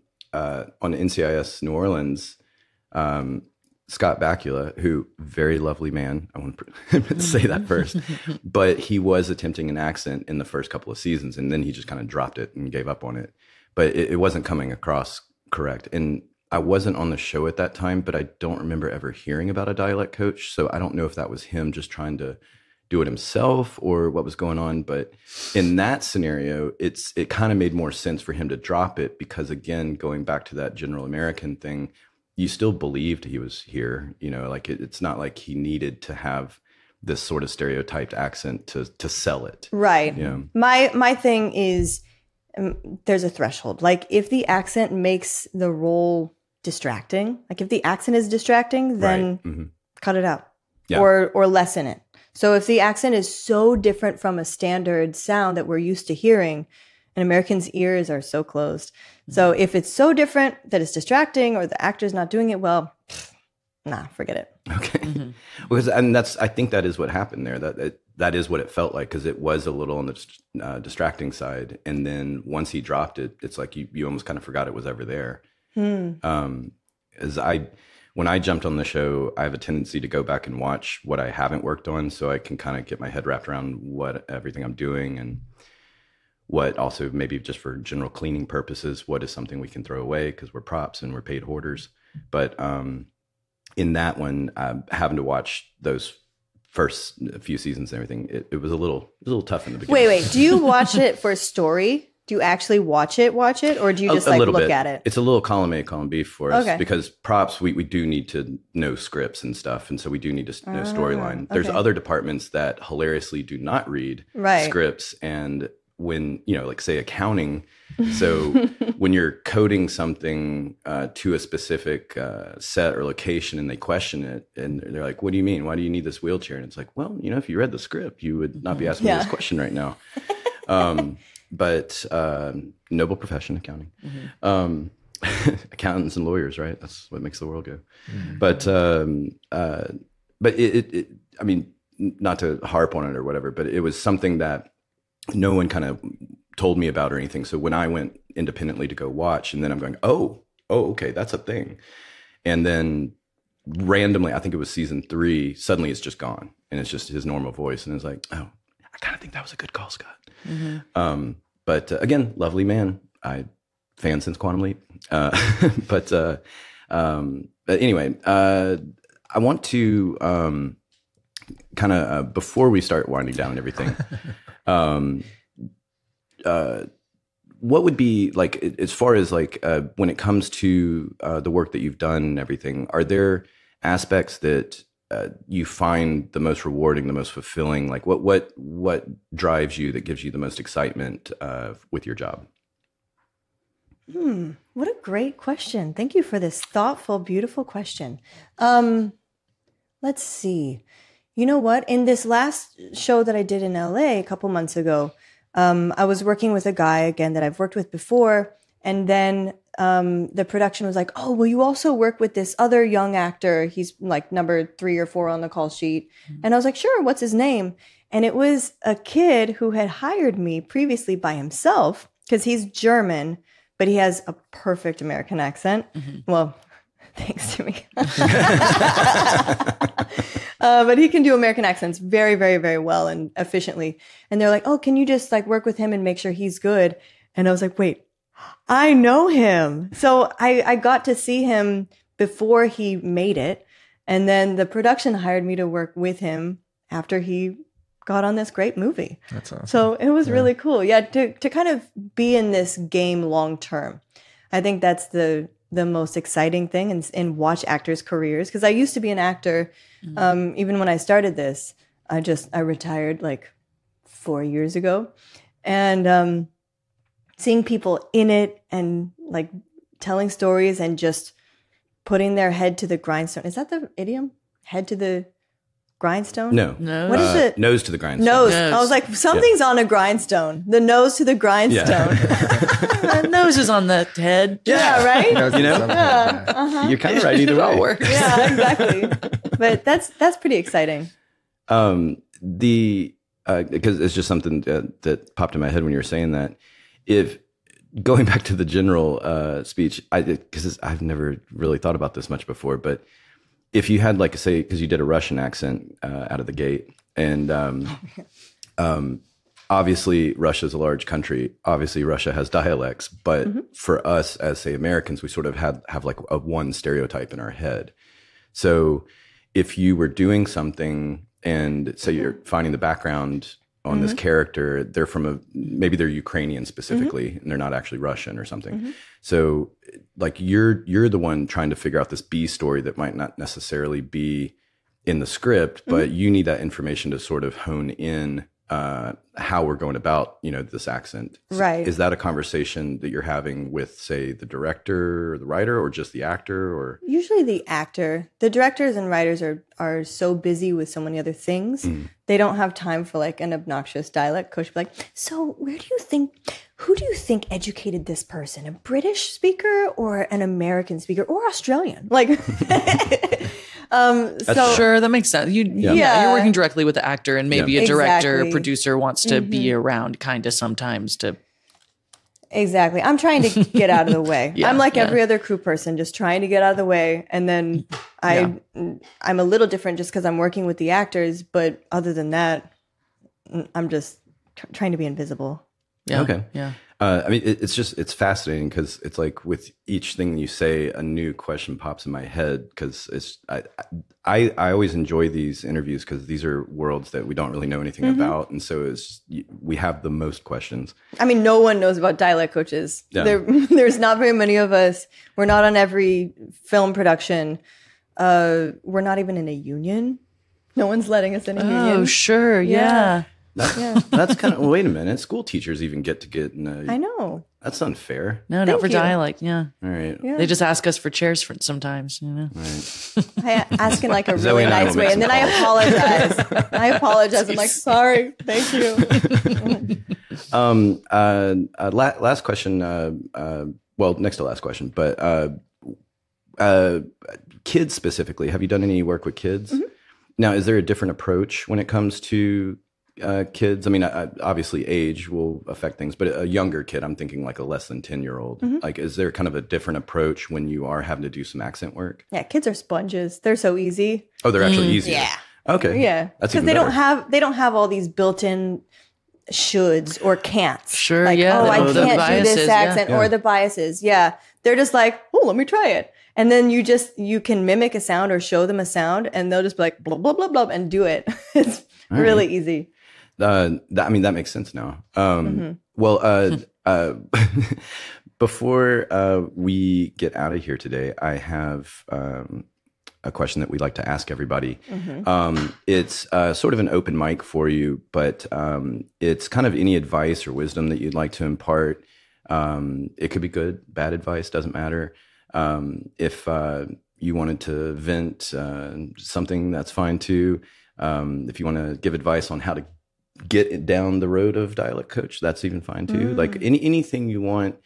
NCIS New Orleans, Scott Bakula, who very lovely man, I want to say that first, but he was attempting an accent in the first couple of seasons, and then he just kind of dropped it and gave up on it. But it wasn't coming across correct. And I wasn't on the show at that time, but I don't remember ever hearing about a dialect coach. So I don't know if that was him just trying to do it himself or what was going on. But in that scenario, it kind of made more sense for him to drop it because, again, going back to that general American thing, you still believed he was here. You know, like it's not like he needed to have this sort of stereotyped accent to sell it. Right. Yeah. My thing is there's a threshold. Like if the accent makes the role distracting, like if the accent is distracting, then cut it out or lessen it. So if the accent is so different from a standard sound that we're used to hearing, and Americans' ears are so closed. So if it's so different that it's distracting or the actor's not doing it well, forget it. Okay. Because I think that is what happened there. That is what it felt like, because it was a little on the distracting side. And then once he dropped it, it's like you almost kind of forgot it was ever there. When I jumped on the show, I have a tendency to go back and watch what I haven't worked on so I can kind of get my head wrapped around everything I'm doing and what also maybe just for general cleaning purposes, what is something we can throw away because we're props and we're paid hoarders. But in that one, having to watch those first few seasons and everything, it was a little tough in the beginning. Wait, do you watch it for story? Do you actually watch it, or do you just look at it? It's a little column A, column B for us because props, we do need to know scripts and stuff. And so we do need to know storyline. There's other departments that hilariously do not read scripts. And when, like say accounting, so when you're coding something to a specific set or location and they question it and they're like, what do you mean? Why do you need this wheelchair? And it's like, well, if you read the script, you would not be asking me this question right now. But noble profession, accounting. Accountants and lawyers, right? That's what makes the world go. But it I mean, not to harp on it or whatever, but it was something that no one kind of told me about or anything. So when I went independently to go watch, and then I'm going, oh, okay, that's a thing. And then randomly, I think it was season 3, suddenly it's just gone. And it's just his normal voice. And it's like, oh, I kind of think that was a good call, Scott. But again, lovely man. Fan since Quantum Leap. But anyway, I want to kind of before we start winding down and everything, what would be like, as far as like when it comes to the work that you've done and everything, are there aspects that you find the most rewarding, the most fulfilling? Like what drives you, that gives you the most excitement with your job? What a great question. Thank you for this thoughtful, beautiful question. Let's see. You know what? In this last show that I did in LA a couple months ago, I was working with a guy, again, that I've worked with before. And then the production was like, oh, will you also work with this other young actor? He's like number 3 or 4 on the call sheet. And I was like, sure, what's his name? And it was a kid who had hired me previously by himself, because he's German, but he has a perfect American accent. Well, thanks to me. But he can do American accents very, very, very well and efficiently. And they're like, oh, can you just like work with him and make sure he's good? And I was like, wait, I know him. So I got to see him before he made it. And then the production hired me to work with him after he got on this great movie. That's awesome. So it was really cool. Yeah, to kind of be in this game long term. I think that's the most exciting thing and watch actors' careers. Because I used to be an actor. Even when I started this, I retired like 4 years ago. And seeing people in it and like telling stories and just putting their head to the grindstone. Is that the idiom? Head to the grindstone? No. What is it? Nose to the grindstone. Nose. I was like, something's on a grindstone. The nose to the grindstone. The nose is on the head. Yeah, right? You know? You're kind of right either way. Works. Yeah, exactly. But that's pretty exciting. Because it's just something that popped in my head when you were saying that. If going back to the general speech, because I've never really thought about this much before, but if you had, like, say, because you did a Russian accent out of the gate, and obviously Russia's a large country. Obviously Russia has dialects, but for us as, say, Americans, we sort of have like a one stereotype in our head. So if you were doing something and say you're finding the background on this character, they're maybe they're Ukrainian specifically, and they're not actually Russian or something. So like you're the one trying to figure out this B story that might not necessarily be in the script, but you need that information to sort of hone in how we're going about, this accent. Right. Is that a conversation that you're having with, say, the director or the writer, or just the actor? Or usually the actor. The directors and writers are so busy with so many other things. They don't have time for like an obnoxious dialect coach. Like, so who do you think educated this person? A British speaker or an American speaker or Australian? Like, sure, that makes sense. You're working directly with the actor, and maybe a director, producer wants to be around kind of sometimes to. Exactly. I'm trying to get out of the way. I'm like every other crew person, just trying to get out of the way. And then I'm a little different just because I'm working with the actors. But other than that, I'm just trying to be invisible. Yeah. Okay. Yeah. I mean, it's fascinating because it's like with each thing you say, a new question pops in my head, because I always enjoy these interviews because these are worlds that we don't really know anything about. And so we have the most questions. I mean, no one knows about dialect coaches. Yeah. There's not very many of us. We're not on every film production. We're not even in a union. No one's letting us in a union. Oh, sure. Yeah. That's kind of, wait a minute. School teachers even get in a. I know. That's unfair. No, not for dialect. Yeah. All right. Yeah. They just ask us for chairs sometimes, Right. I ask in like a really nice way, and then I apologize. I'm like, sorry. Thank you. Last question. Well, next to last question, but kids specifically. Have you done any work with kids? Now, is there a different approach when it comes to kids? I mean, obviously age will affect things, but a younger kid, I'm thinking like a less than 10-year-old. Like, is there kind of a different approach when you are having to do some accent work? Yeah, kids are sponges. They're so easy. Oh, they're actually easy. Yeah. Okay. Yeah. That's because they don't have all these built-in shoulds or can'ts. Sure. Like, yeah. I can't biases, do this accent or the biases. Yeah. They're just like, oh, let me try it. And then you can mimic a sound or show them a sound and they'll just be like, blah, blah, blah, blah, and do it. It's really easy. I mean, that makes sense now. Well, before we get out of here today, I have a question that we'd like to ask everybody. It's sort of an open mic for you, but it's kind of any advice or wisdom that you'd like to impart. It could be good, bad advice, doesn't matter. If you wanted to vent something, that's fine too. If you want to give advice on how to get it down the road of Dialect Coach, that's even fine too. Like anything you want.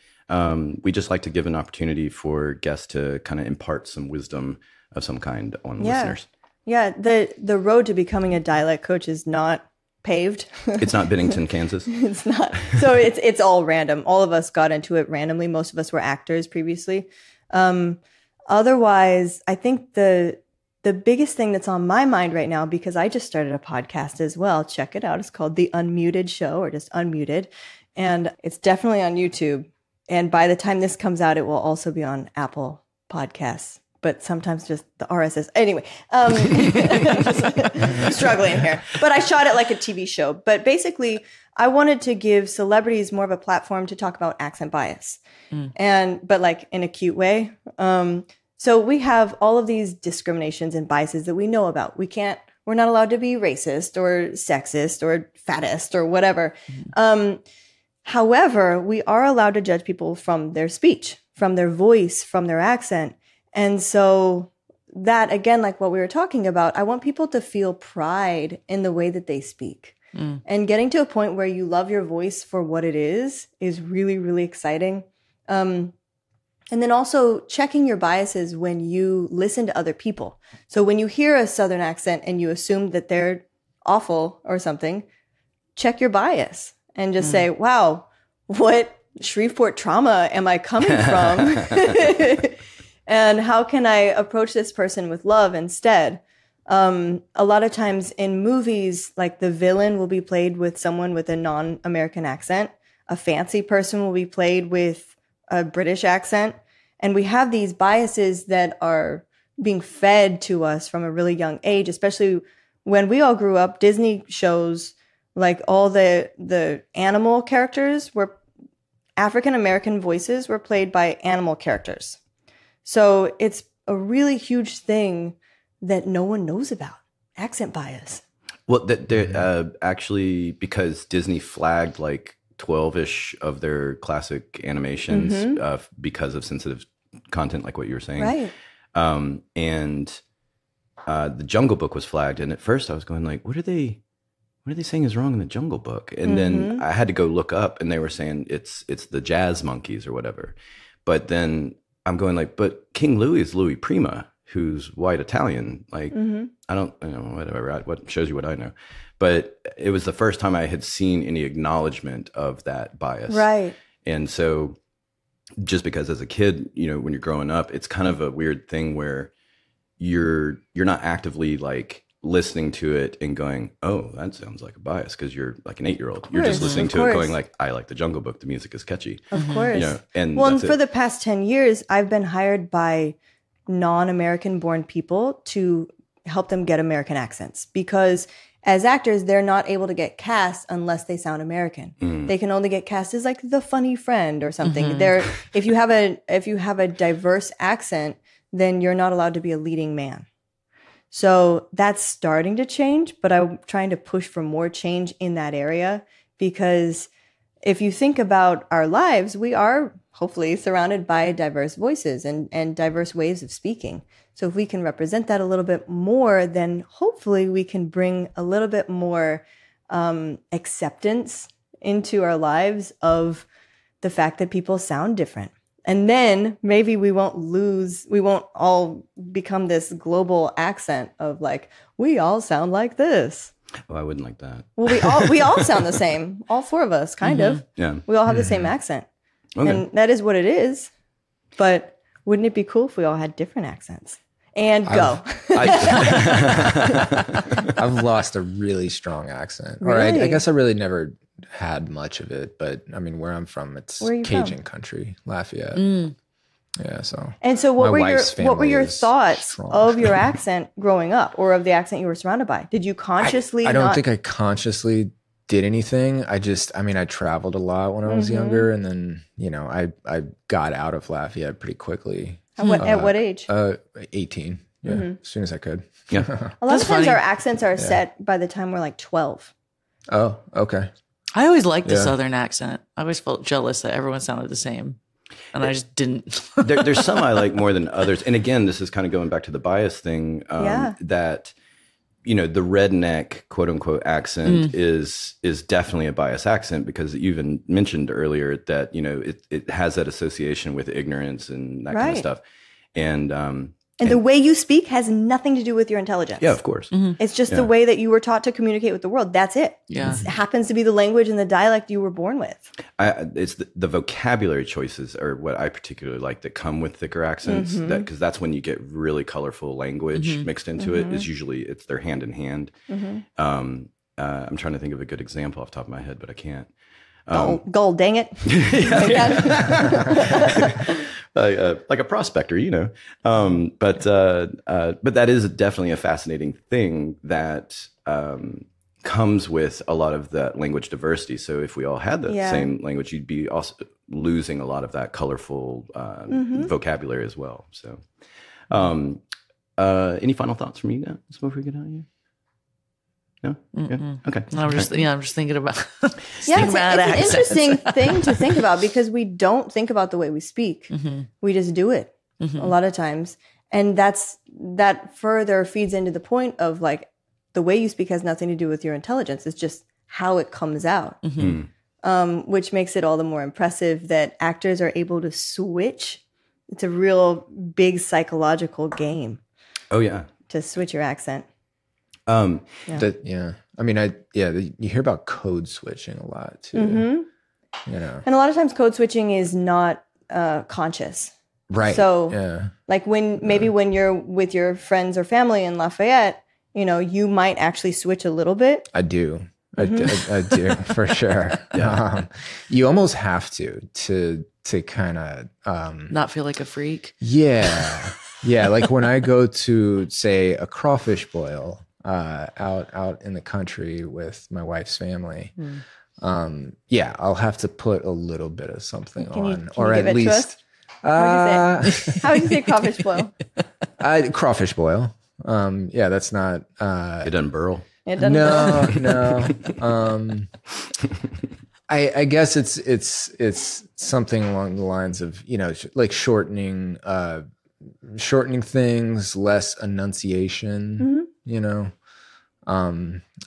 We just like to give an opportunity for guests to kind of impart some wisdom of some kind on listeners. Yeah, the road to becoming a Dialect Coach is not paved. It's not Bennington, Kansas. It's not. So it's all random. All of us got into it randomly. Most of us were actors previously. Otherwise, I think the biggest thing that's on my mind right now, because I just started a podcast as well. Check it out. It's called The Unmuted Show, or just Unmuted. And it's definitely on YouTube. And by the time this comes out, it will also be on Apple Podcasts. But sometimes just the RSS. Anyway, I'm just struggling here. But I shot it like a TV show. But basically, I wanted to give celebrities more of a platform to talk about accent bias. But like in a cute way. So we have all of these discriminations and biases that we know about. We're not allowed to be racist or sexist or fattest or whatever. However, we are allowed to judge people from their speech, from their voice, from their accent. And so that, again, like what we were talking about, I want people to feel pride in the way that they speak. And getting to a point where you love your voice for what it is really, really exciting. And then also checking your biases when you listen to other people. So when you hear a Southern accent and you assume that they're awful or something, check your bias and just say, wow, what Shreveport trauma am I coming from? And how can I approach this person with love instead? A lot of times in movies, like the villain will be played with someone with a non-American accent. A fancy person will be played with a British accent. And we have these biases that are being fed to us from a really young age, especially when we all grew up. Disney shows, like all the animal characters were African-American voices were played by animal characters. So it's a really huge thing that no one knows about, accent bias. Well, actually, because Disney flagged like 12-ish of their classic animations because of sensitive content, like what you were saying. Right. And the Jungle Book was flagged. And at first I was going like, what are they saying is wrong in the Jungle Book? And then I had to go look up and they were saying it's the jazz monkeys or whatever. But then I'm going like, but King Louis is Louis Prima, who's white Italian. Like, I don't, whatever, what shows you what I know. But it was the first time I had seen any acknowledgement of that bias. Right. And so just because as a kid, when you're growing up, it's kind of a weird thing where you're not actively like listening to it and going, oh, that sounds like a bias, because you're like an 8-year-old. You're just listening to it going like, I like the Jungle Book. The music is catchy. Of course. And for the past 10 years, I've been hired by non-American born people to help them get American accents, because as actors, they're not able to get cast unless they sound American. They can only get cast as like the funny friend or something. If you have a diverse accent, then you're not allowed to be a leading man. So that's starting to change, but I'm trying to push for more change in that area, because if you think about our lives, we are hopefully surrounded by diverse voices and diverse ways of speaking. So if we can represent that a little bit more, then hopefully we can bring a little bit more acceptance into our lives of the fact that people sound different. And then maybe we won't all become this global accent of like, we all sound like this. Oh, I wouldn't like that. Well, we all sound the same. All four of us, kind of. Yeah. We all have the same accent. Okay. And that is what it is. But wouldn't it be cool if we all had different accents? And go. I've lost a really strong accent. Really? Or I guess I really never had much of it. But I mean, where I'm from, it's Cajun country, Lafayette. Yeah. So. And so, what were your thoughts of your accent growing up, or of the accent you were surrounded by? Did you consciously? I don't think I consciously did anything. I traveled a lot when I was younger, and then I got out of Lafayette pretty quickly. At what age? 18. Yeah, as soon as I could. Yeah. A lot of times our accents are set by the time we're like 12. Oh, okay. I always liked the Southern accent. I always felt jealous that everyone sounded the same. And I just didn't. There's some I like more than others. And again, this is kind of going back to the bias thing, that, the redneck, quote unquote, accent is definitely a bias accent, because you even mentioned earlier that, it has that association with ignorance and that kind of stuff. And the way you speak has nothing to do with your intelligence. Yeah, of course. It's just the way that you were taught to communicate with the world. That's it. Yeah. It happens to be the language and the dialect you were born with. It's the vocabulary choices are what I particularly like that come with thicker accents, because that's when you get really colorful language mixed into it. Is usually it's their hand in hand. I'm trying to think of a good example off the top of my head, but I can't. Gold, dang it. Like a prospector, but that is definitely a fascinating thing that comes with a lot of that language diversity. So if we all had the same language, you'd be also losing a lot of that colorful vocabulary as well. So any final thoughts from you guys before we get out of here? No? Yeah. Okay. No, I'm just thinking about it's an interesting thing to think about, because we don't think about the way we speak. We just do it a lot of times. And that further feeds into the point of like the way you speak has nothing to do with your intelligence. It's just how it comes out. Which makes it all the more impressive that actors are able to switch. It's a real big psychological game. Oh yeah. To switch your accent. You hear about code switching a lot too. And a lot of times code switching is not conscious. Right. So like when you're with your friends or family in Lafayette, you might actually switch a little bit. I do. I do for sure. You almost have to kind of not feel like a freak. Yeah. Yeah. Like when I go to, say, a crawfish boil, out in the country with my wife's family. I'll have to put a little bit of something on, or at least. How would you say crawfish boil? Crawfish boil. That's not. It doesn't burl. It doesn't. No. I guess it's something along the lines of like shortening things, less enunciation.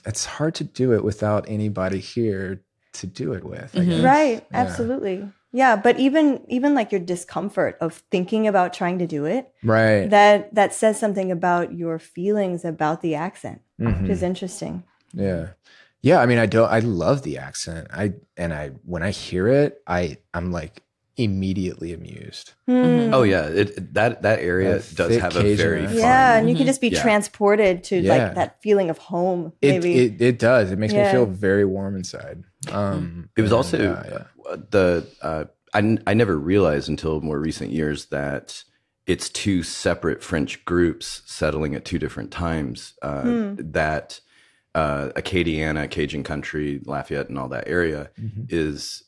It's hard to do it without anybody here to do it with. I guess. Right. Yeah. Absolutely. Yeah. But even like your discomfort of thinking about trying to do it. Right. That says something about your feelings about the accent, which is interesting. Yeah. Yeah. I mean, I love the accent. When I hear it, I'm like immediately amused. Oh yeah, that area does have a very fun, and you can just be transported to like that feeling of home. Maybe it does. It makes me feel very warm inside. It was also I never realized until more recent years that it's two separate French groups settling at two different times. That Acadiana, Cajun country, Lafayette, and all that area is.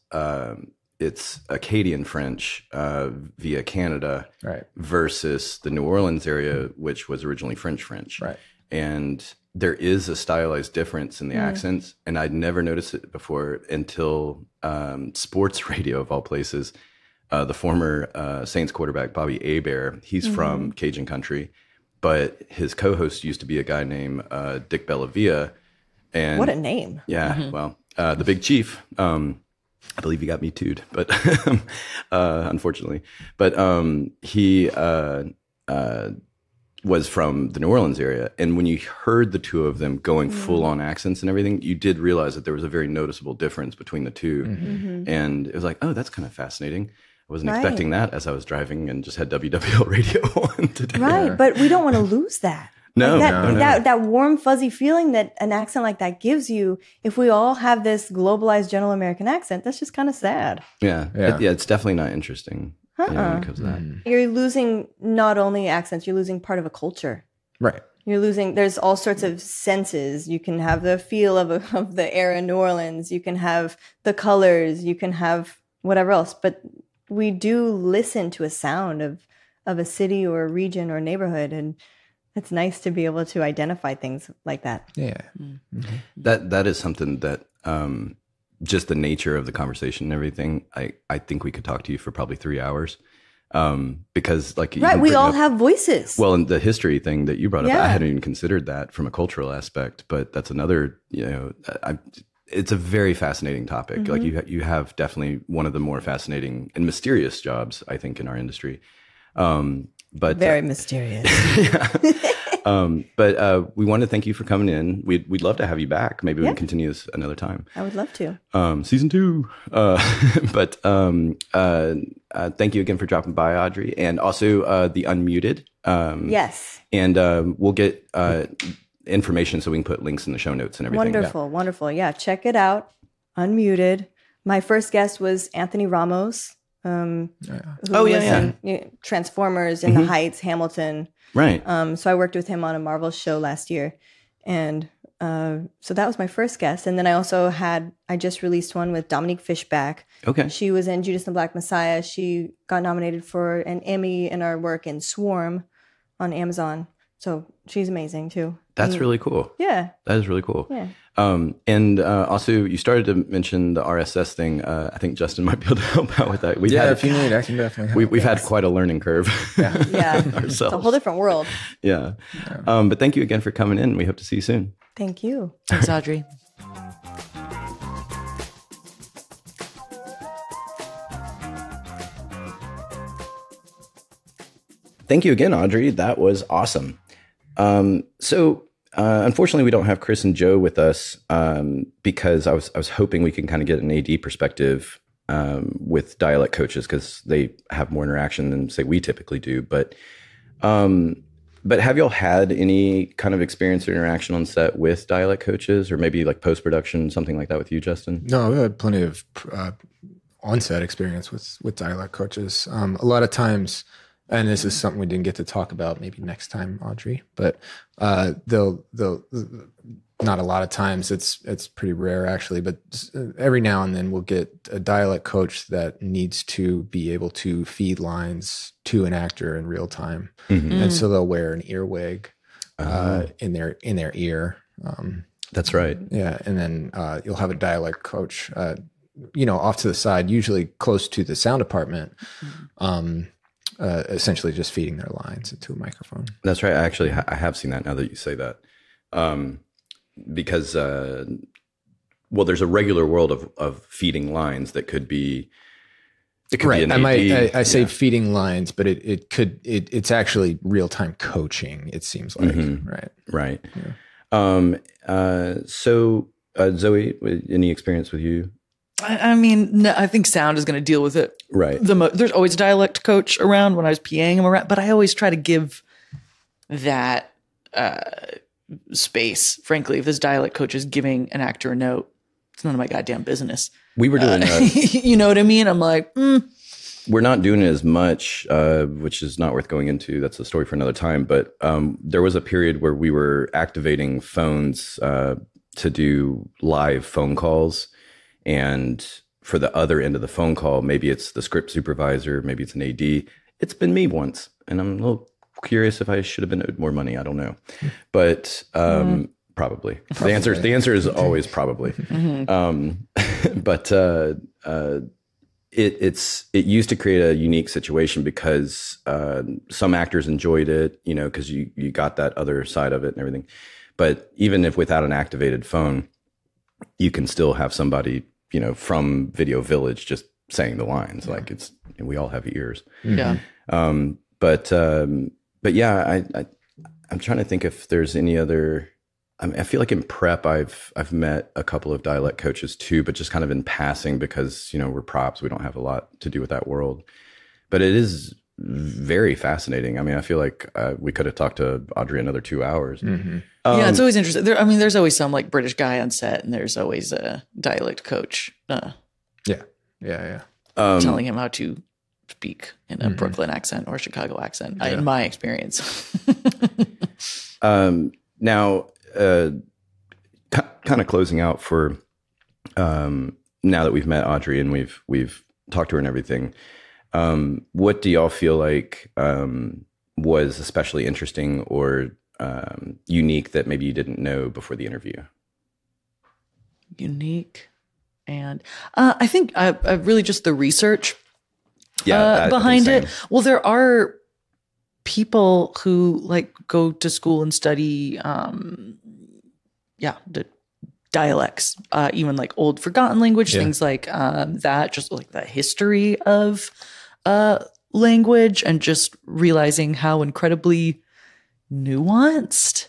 It's Acadian French via Canada versus the New Orleans area, which was originally French. Right. And there is a stylized difference in the accents. And I'd never noticed it before until sports radio, of all places. The former Saints quarterback, Bobby Hebert, he's from Cajun country, but his co-host used to be a guy named Dick Bellavia. And what a name. Yeah, well, the Big Chief. I believe he got me too'd, but unfortunately. But he was from the New Orleans area. And when you heard the two of them going full on accents and everything, you did realize that there was a very noticeable difference between the two. And it was like, oh, that's kind of fascinating. I wasn't expecting that as I was driving and just had WWL radio on today. Right, but we don't want to lose that. No, like that warm, fuzzy feeling that an accent like that gives you. If we all have this globalized general American accent, that's just kind of sad. Yeah. It's definitely not interesting. when it comes to that. You're losing not only accents, you're losing part of a culture. Right. You're losing, there's all sorts of senses. You can have the feel of the air in New Orleans. You can have the colors. You can have whatever else. But we do listen to a sound of a city or a region or neighborhood. And it's nice to be able to identify things like that. Yeah. Mm-hmm. That is something that, just the nature of the conversation and everything, I think we could talk to you for probably 3 hours. Because like, right, we all have voices. Well, and the history thing that you brought up, I hadn't even considered that from a cultural aspect, but that's another, it's a very fascinating topic. Mm-hmm. Like you have definitely one of the more fascinating and mysterious jobs, I think, in our industry. But very mysterious. But we want to thank you for coming in. We'd love to have you back. Maybe we can continue this another time. I would love to. Season 2. But thank you again for dropping by, Audrey, and also the Unmuted. Yes. And we'll get information so we can put links in the show notes and everything. Wonderful. Yeah, check it out. Unmuted. My first guest was Anthony Ramos. Who was in Transformers, In the Heights, Hamilton. Right. So I worked with him on a Marvel show last year. And so that was my first guest. And then I just released one with Dominique Fishback. Okay. She was in Judas and the Black Messiah. She got nominated for an Emmy in our work in Swarm on Amazon. So she's amazing too. That's really cool. Yeah. That is really cool. Yeah. And also, you started to mention the RSS thing. I think Justin might be able to help out with that. If you need, I can definitely help. We've had quite a learning curve. Yeah. It's a whole different world. Yeah. But thank you again for coming in. We hope to see you soon. Thank you. Thanks, Audrey. Thank you again, Audrey. That was awesome. Unfortunately, we don't have Chris and Joe with us because I was hoping we can kind of get an AD perspective with dialect coaches because they have more interaction than, say, we typically do. But have y'all had any kind of experience or interaction on set with dialect coaches, or maybe like post-production, something like that with you, Justin? No, we had plenty of on-set experience with dialect coaches. A lot of times. And this is something we didn't get to talk about, maybe next time, Audrey. But they'll not a lot of times. It's pretty rare actually. But every now and then we'll get a dialect coach that needs to be able to feed lines to an actor in real time, and so they'll wear an earwig in their ear. That's right. Yeah, and then you'll have a dialect coach, off to the side, usually close to the sound department. Essentially just feeding their lines into a microphone. That's right. Actually, I have seen that now that you say that. Because, there's a regular world of feeding lines that could be, it could be an AD. I say feeding lines, but it's actually real-time coaching, it seems like. Right. Yeah. So Zoe, any experience with you? I mean, no, I think sound is going to deal with it. Right. There's always a dialect coach around when I was PAing him around, but I always try to give that space. Frankly, if this dialect coach is giving an actor a note, it's none of my goddamn business. We were doing you know what I mean? I'm like, We're not doing it as much, which is not worth going into. That's a story for another time. But there was a period where we were activating phones to do live phone calls. And for the other end of the phone call, maybe it's the script supervisor, maybe it's an AD. It's been me once, and I'm a little curious if I should have been owed more money. I don't know, but probably. The answer is always probably. But it used to create a unique situation because some actors enjoyed it, because you got that other side of it and everything. But even if without an activated phone, you can still have somebody from Video Village just saying the lines. Like we all have ears. Yeah. But yeah, I'm trying to think if there's any other. I feel like in prep, I've met a couple of dialect coaches too, but just kind of in passing because we're props. We don't have a lot to do with that world. But it is very fascinating. I mean, I feel like we could have talked to Audrey another 2 hours. Yeah, it's always interesting. There's always some like British guy on set, and there's always a dialect coach. Yeah. Telling him how to speak in a Brooklyn accent or Chicago accent, in my experience. Now, kind of closing out for now that we've met Audrey and we've talked to her and everything, what do y'all feel like was especially interesting or unique that maybe you didn't know before the interview? Unique. And I think really just the research behind it. Well, there are people who like go to school and study, the dialects, even like old forgotten language, things like that, just like the history of language and just realizing how incredibly nuanced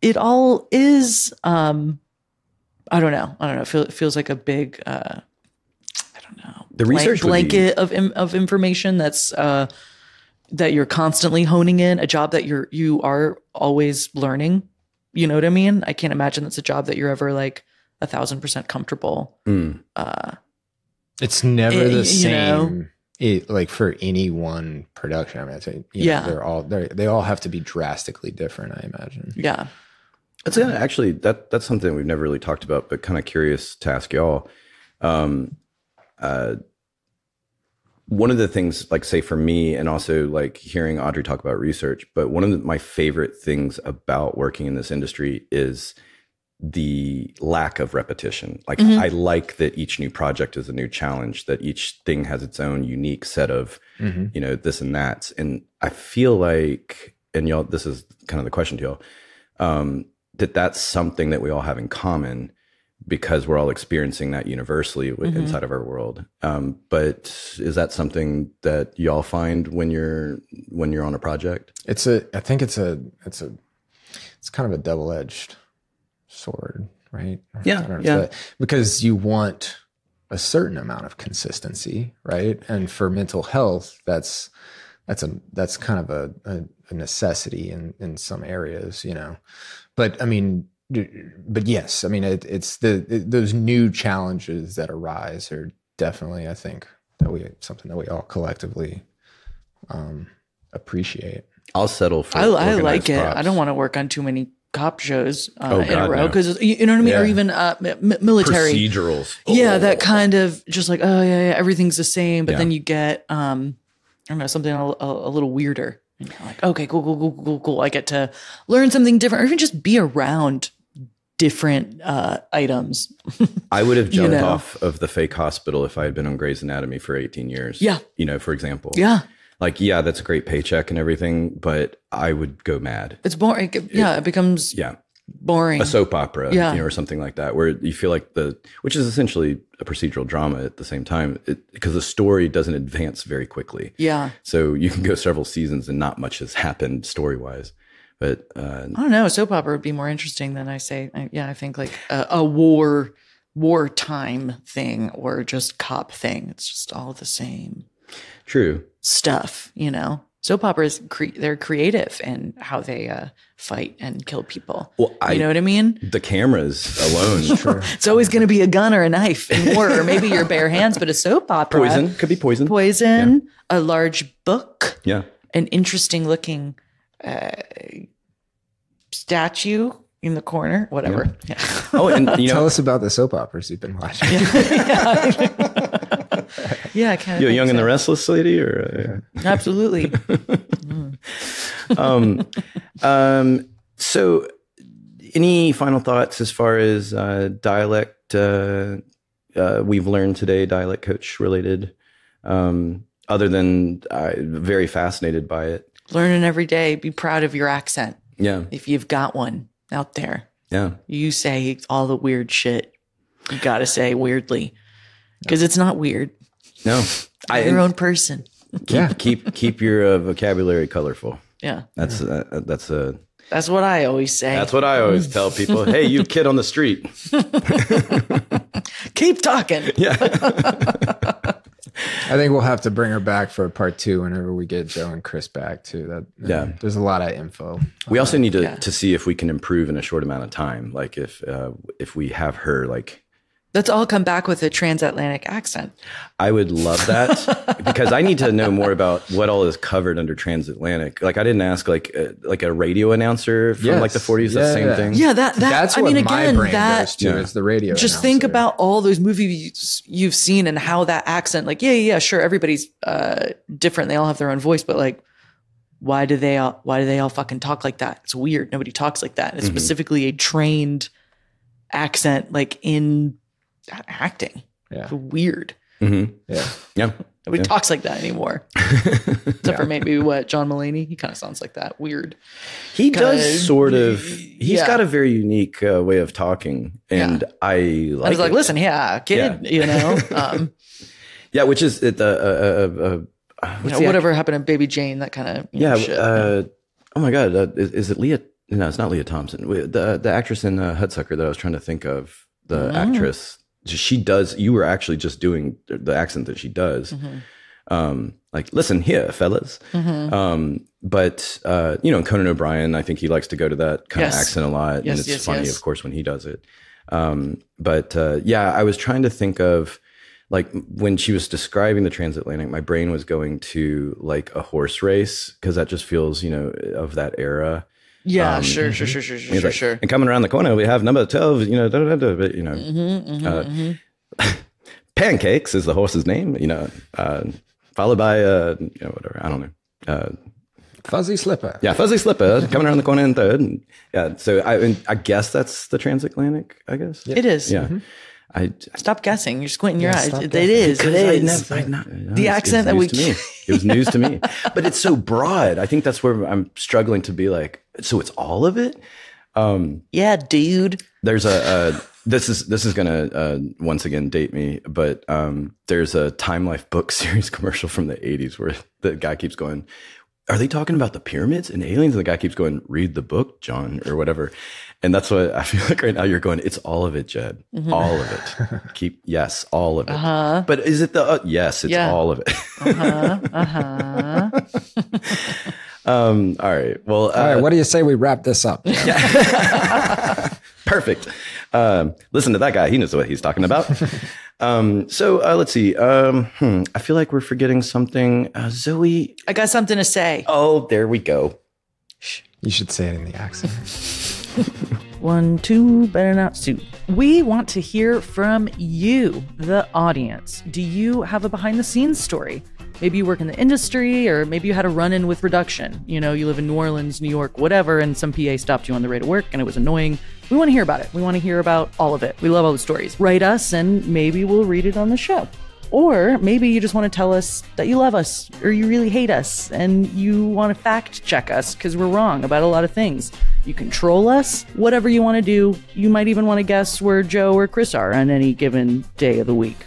it all is. I don't know. It feels like a big, I don't know, the research blanket of information that's that you're constantly honing in, a job that you are always learning. You know what I mean? I can't imagine that's a job that you're ever like 1,000% comfortable. It's never the same. Like for any one production, I mean, I'd say, they all have to be drastically different, I imagine. Yeah. That's actually that's something we've never really talked about, but kind of curious to ask y'all. One of the things, like say for me, and also like hearing Audrey talk about research, but one of my favorite things about working in this industry is the lack of repetition. Like I like that each new project is a new challenge, that each thing has its own unique set of, this and that. And I feel like, and y'all, this is kind of the question to y'all, that's something that we all have in common because we're all experiencing that universally inside of our world. But is that something that y'all find when you're on a project? I think it's kind of a double-edged sword, right? Yeah. Because you want a certain amount of consistency, right? And for mental health, that's kind of a necessity in some areas, But I mean, but yes, I mean, it's those new challenges that arise are definitely, I think, something that we all collectively appreciate. I'll settle for. I like it. I don't want to work on too many cop shows in a row because you know what I mean, or even military procedurals. That kind of just like everything's the same, but then you get I don't know, something a little weirder. And you're like, okay, cool. I get to learn something different, or even just be around different items. I would have jumped off of the fake hospital if I had been on Grey's Anatomy for 18 years. Yeah. For example. Yeah. Like, yeah, that's a great paycheck and everything, but I would go mad. It's boring. It becomes boring. A soap opera, or something like that, where you feel like which is essentially a procedural drama at the same time, because the story doesn't advance very quickly. Yeah. So you can go several seasons and not much has happened story-wise. But I don't know. A soap opera would be more interesting than I say. I think like a wartime thing or just cop thing. It's just all the same. True stuff, Soap operas, they're creative in how they fight and kill people. Well, you know what I mean? The cameras alone. It's always going to be a gun or a knife in war, or maybe your bare hands, but a soap opera. Poison. Could be poison. Poison, a large book. Yeah. An interesting looking statue in the corner, whatever. Yeah. Oh, and tell us about the soap operas you've been watching. Yeah, I kind of. You a Young and the Restless lady, or absolutely. So, any final thoughts as far as dialect we've learned today, dialect coach related? Other than very fascinated by it. Learning every day. Be proud of your accent. Yeah, if you've got one out there. Yeah, you say all the weird shit. You got to say weirdly, because it's not weird. No, you're your own person. Keep your vocabulary colorful. Yeah, that's what I always say. That's what I always tell people. Hey, you kid on the street, keep talking. Yeah. I think we'll have to bring her back for part 2 whenever we get Joe and Chris back too. There's a lot of info. We also need to see if we can improve in a short amount of time. Like if we have her like Let's all come back with a transatlantic accent. I would love that because I need to know more about what all is covered under transatlantic. Like I didn't ask like a radio announcer from like the 40s. The same thing. Yeah, that's what my brain goes to is the radio. Just announcer. Think about all those movies you've seen and how that accent. Like sure, everybody's different. They all have their own voice, but like, why do they all fucking talk like that? It's weird. Nobody talks like that. It's specifically a trained accent, like in acting. It's weird. Yeah. Nobody talks like that anymore. Except for maybe John Mulaney. He kind of sounds like that. Weird. He does sort of. He's got a very unique way of talking, and I like. I was like, listen, kid, you know. Which is whatever happened to Baby Jane, that kind of shit. Oh my God, is it Leah? No, it's not Leah Thompson. The actress in Hudsucker that I was trying to think of. The actress. She does. You were actually just doing the accent that she does. Like, listen here, fellas. But Conan O'Brien, I think he likes to go to that kind of accent a lot, and it's funny, of course, when he does it. I was trying to think of like when she was describing the transatlantic, my brain was going to like a horse race because that just feels, of that era. Yeah, sure. And coming around the corner, we have number 12, Pancakes is the horse's name, followed by, whatever, I don't know. Fuzzy Slipper. Yeah, Fuzzy Slipper coming around the corner in third. And, so I guess that's the transatlantic, I guess. It is. Yeah. Stop guessing. You're squinting your eyes. It is. The accent that it was news to me, but it's so broad. I think that's where I'm struggling to be like, so it's all of it. Yeah, dude. There's this is gonna once again date me, but there's a Time Life book series commercial from the 80s where the guy keeps going, are they talking about the pyramids and aliens? And the guy keeps going, read the book, John, or whatever. And that's what I feel like right now. You're going, it's all of it, Jed. All of it. All of it. But is it yes, it's all of it. All right. Well, all right. What do you say we wrap this up? Perfect. Listen to that guy. He knows what he's talking about. So let's see. I feel like we're forgetting something. Zoe. I got something to say. Oh, there we go. You should say it in the accent. 1, 2, better not sue. We want to hear from you, the audience. Do you have a behind the scenes story? Maybe you work in the industry, or maybe you had a run-in with reduction. You live in New Orleans, New York, whatever, and some PA stopped you on the way to work and it was annoying. We want to hear about it. We want to hear about all of it. We love all the stories. Write us and maybe we'll read it on the show. Or maybe you just want to tell us that you love us or you really hate us and you want to fact check us because we're wrong about a lot of things. You can troll us, whatever you want to do. You might even want to guess where Joe or Chris are on any given day of the week.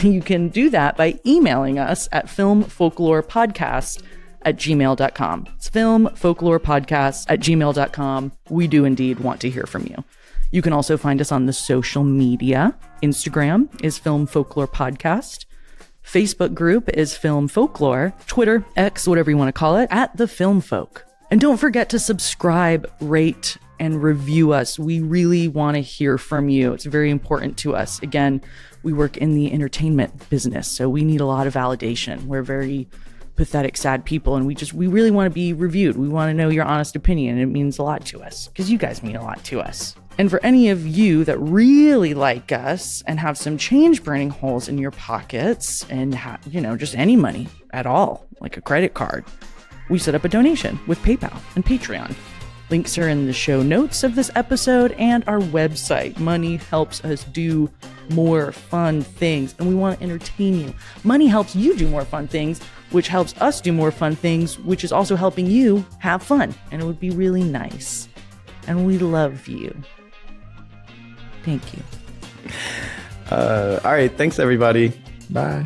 You can do that by emailing us at filmfolklorepodcast@gmail.com. It's filmfolklorepodcast@gmail.com. We do indeed want to hear from you. You can also find us on the social media. Instagram is Film Folklore Podcast. Facebook group is Film Folklore. Twitter, X, whatever you want to call it, @The Film Folk. And don't forget to subscribe, rate, and review us. We really want to hear from you. It's very important to us. Again, we work in the entertainment business, so we need a lot of validation. We're very pathetic, sad people, and we really want to be reviewed. We want to know your honest opinion. It means a lot to us because you guys mean a lot to us. And for any of you that really like us and have some change burning holes in your pockets and have, just any money at all, like a credit card, we set up a donation with PayPal and Patreon. Links are in the show notes of this episode and our website. Money helps us do more fun things, and we want to entertain you. Money helps you do more fun things, which helps us do more fun things, which is also helping you have fun. And it would be really nice. And we love you. Thank you. All right. Thanks, everybody. Bye.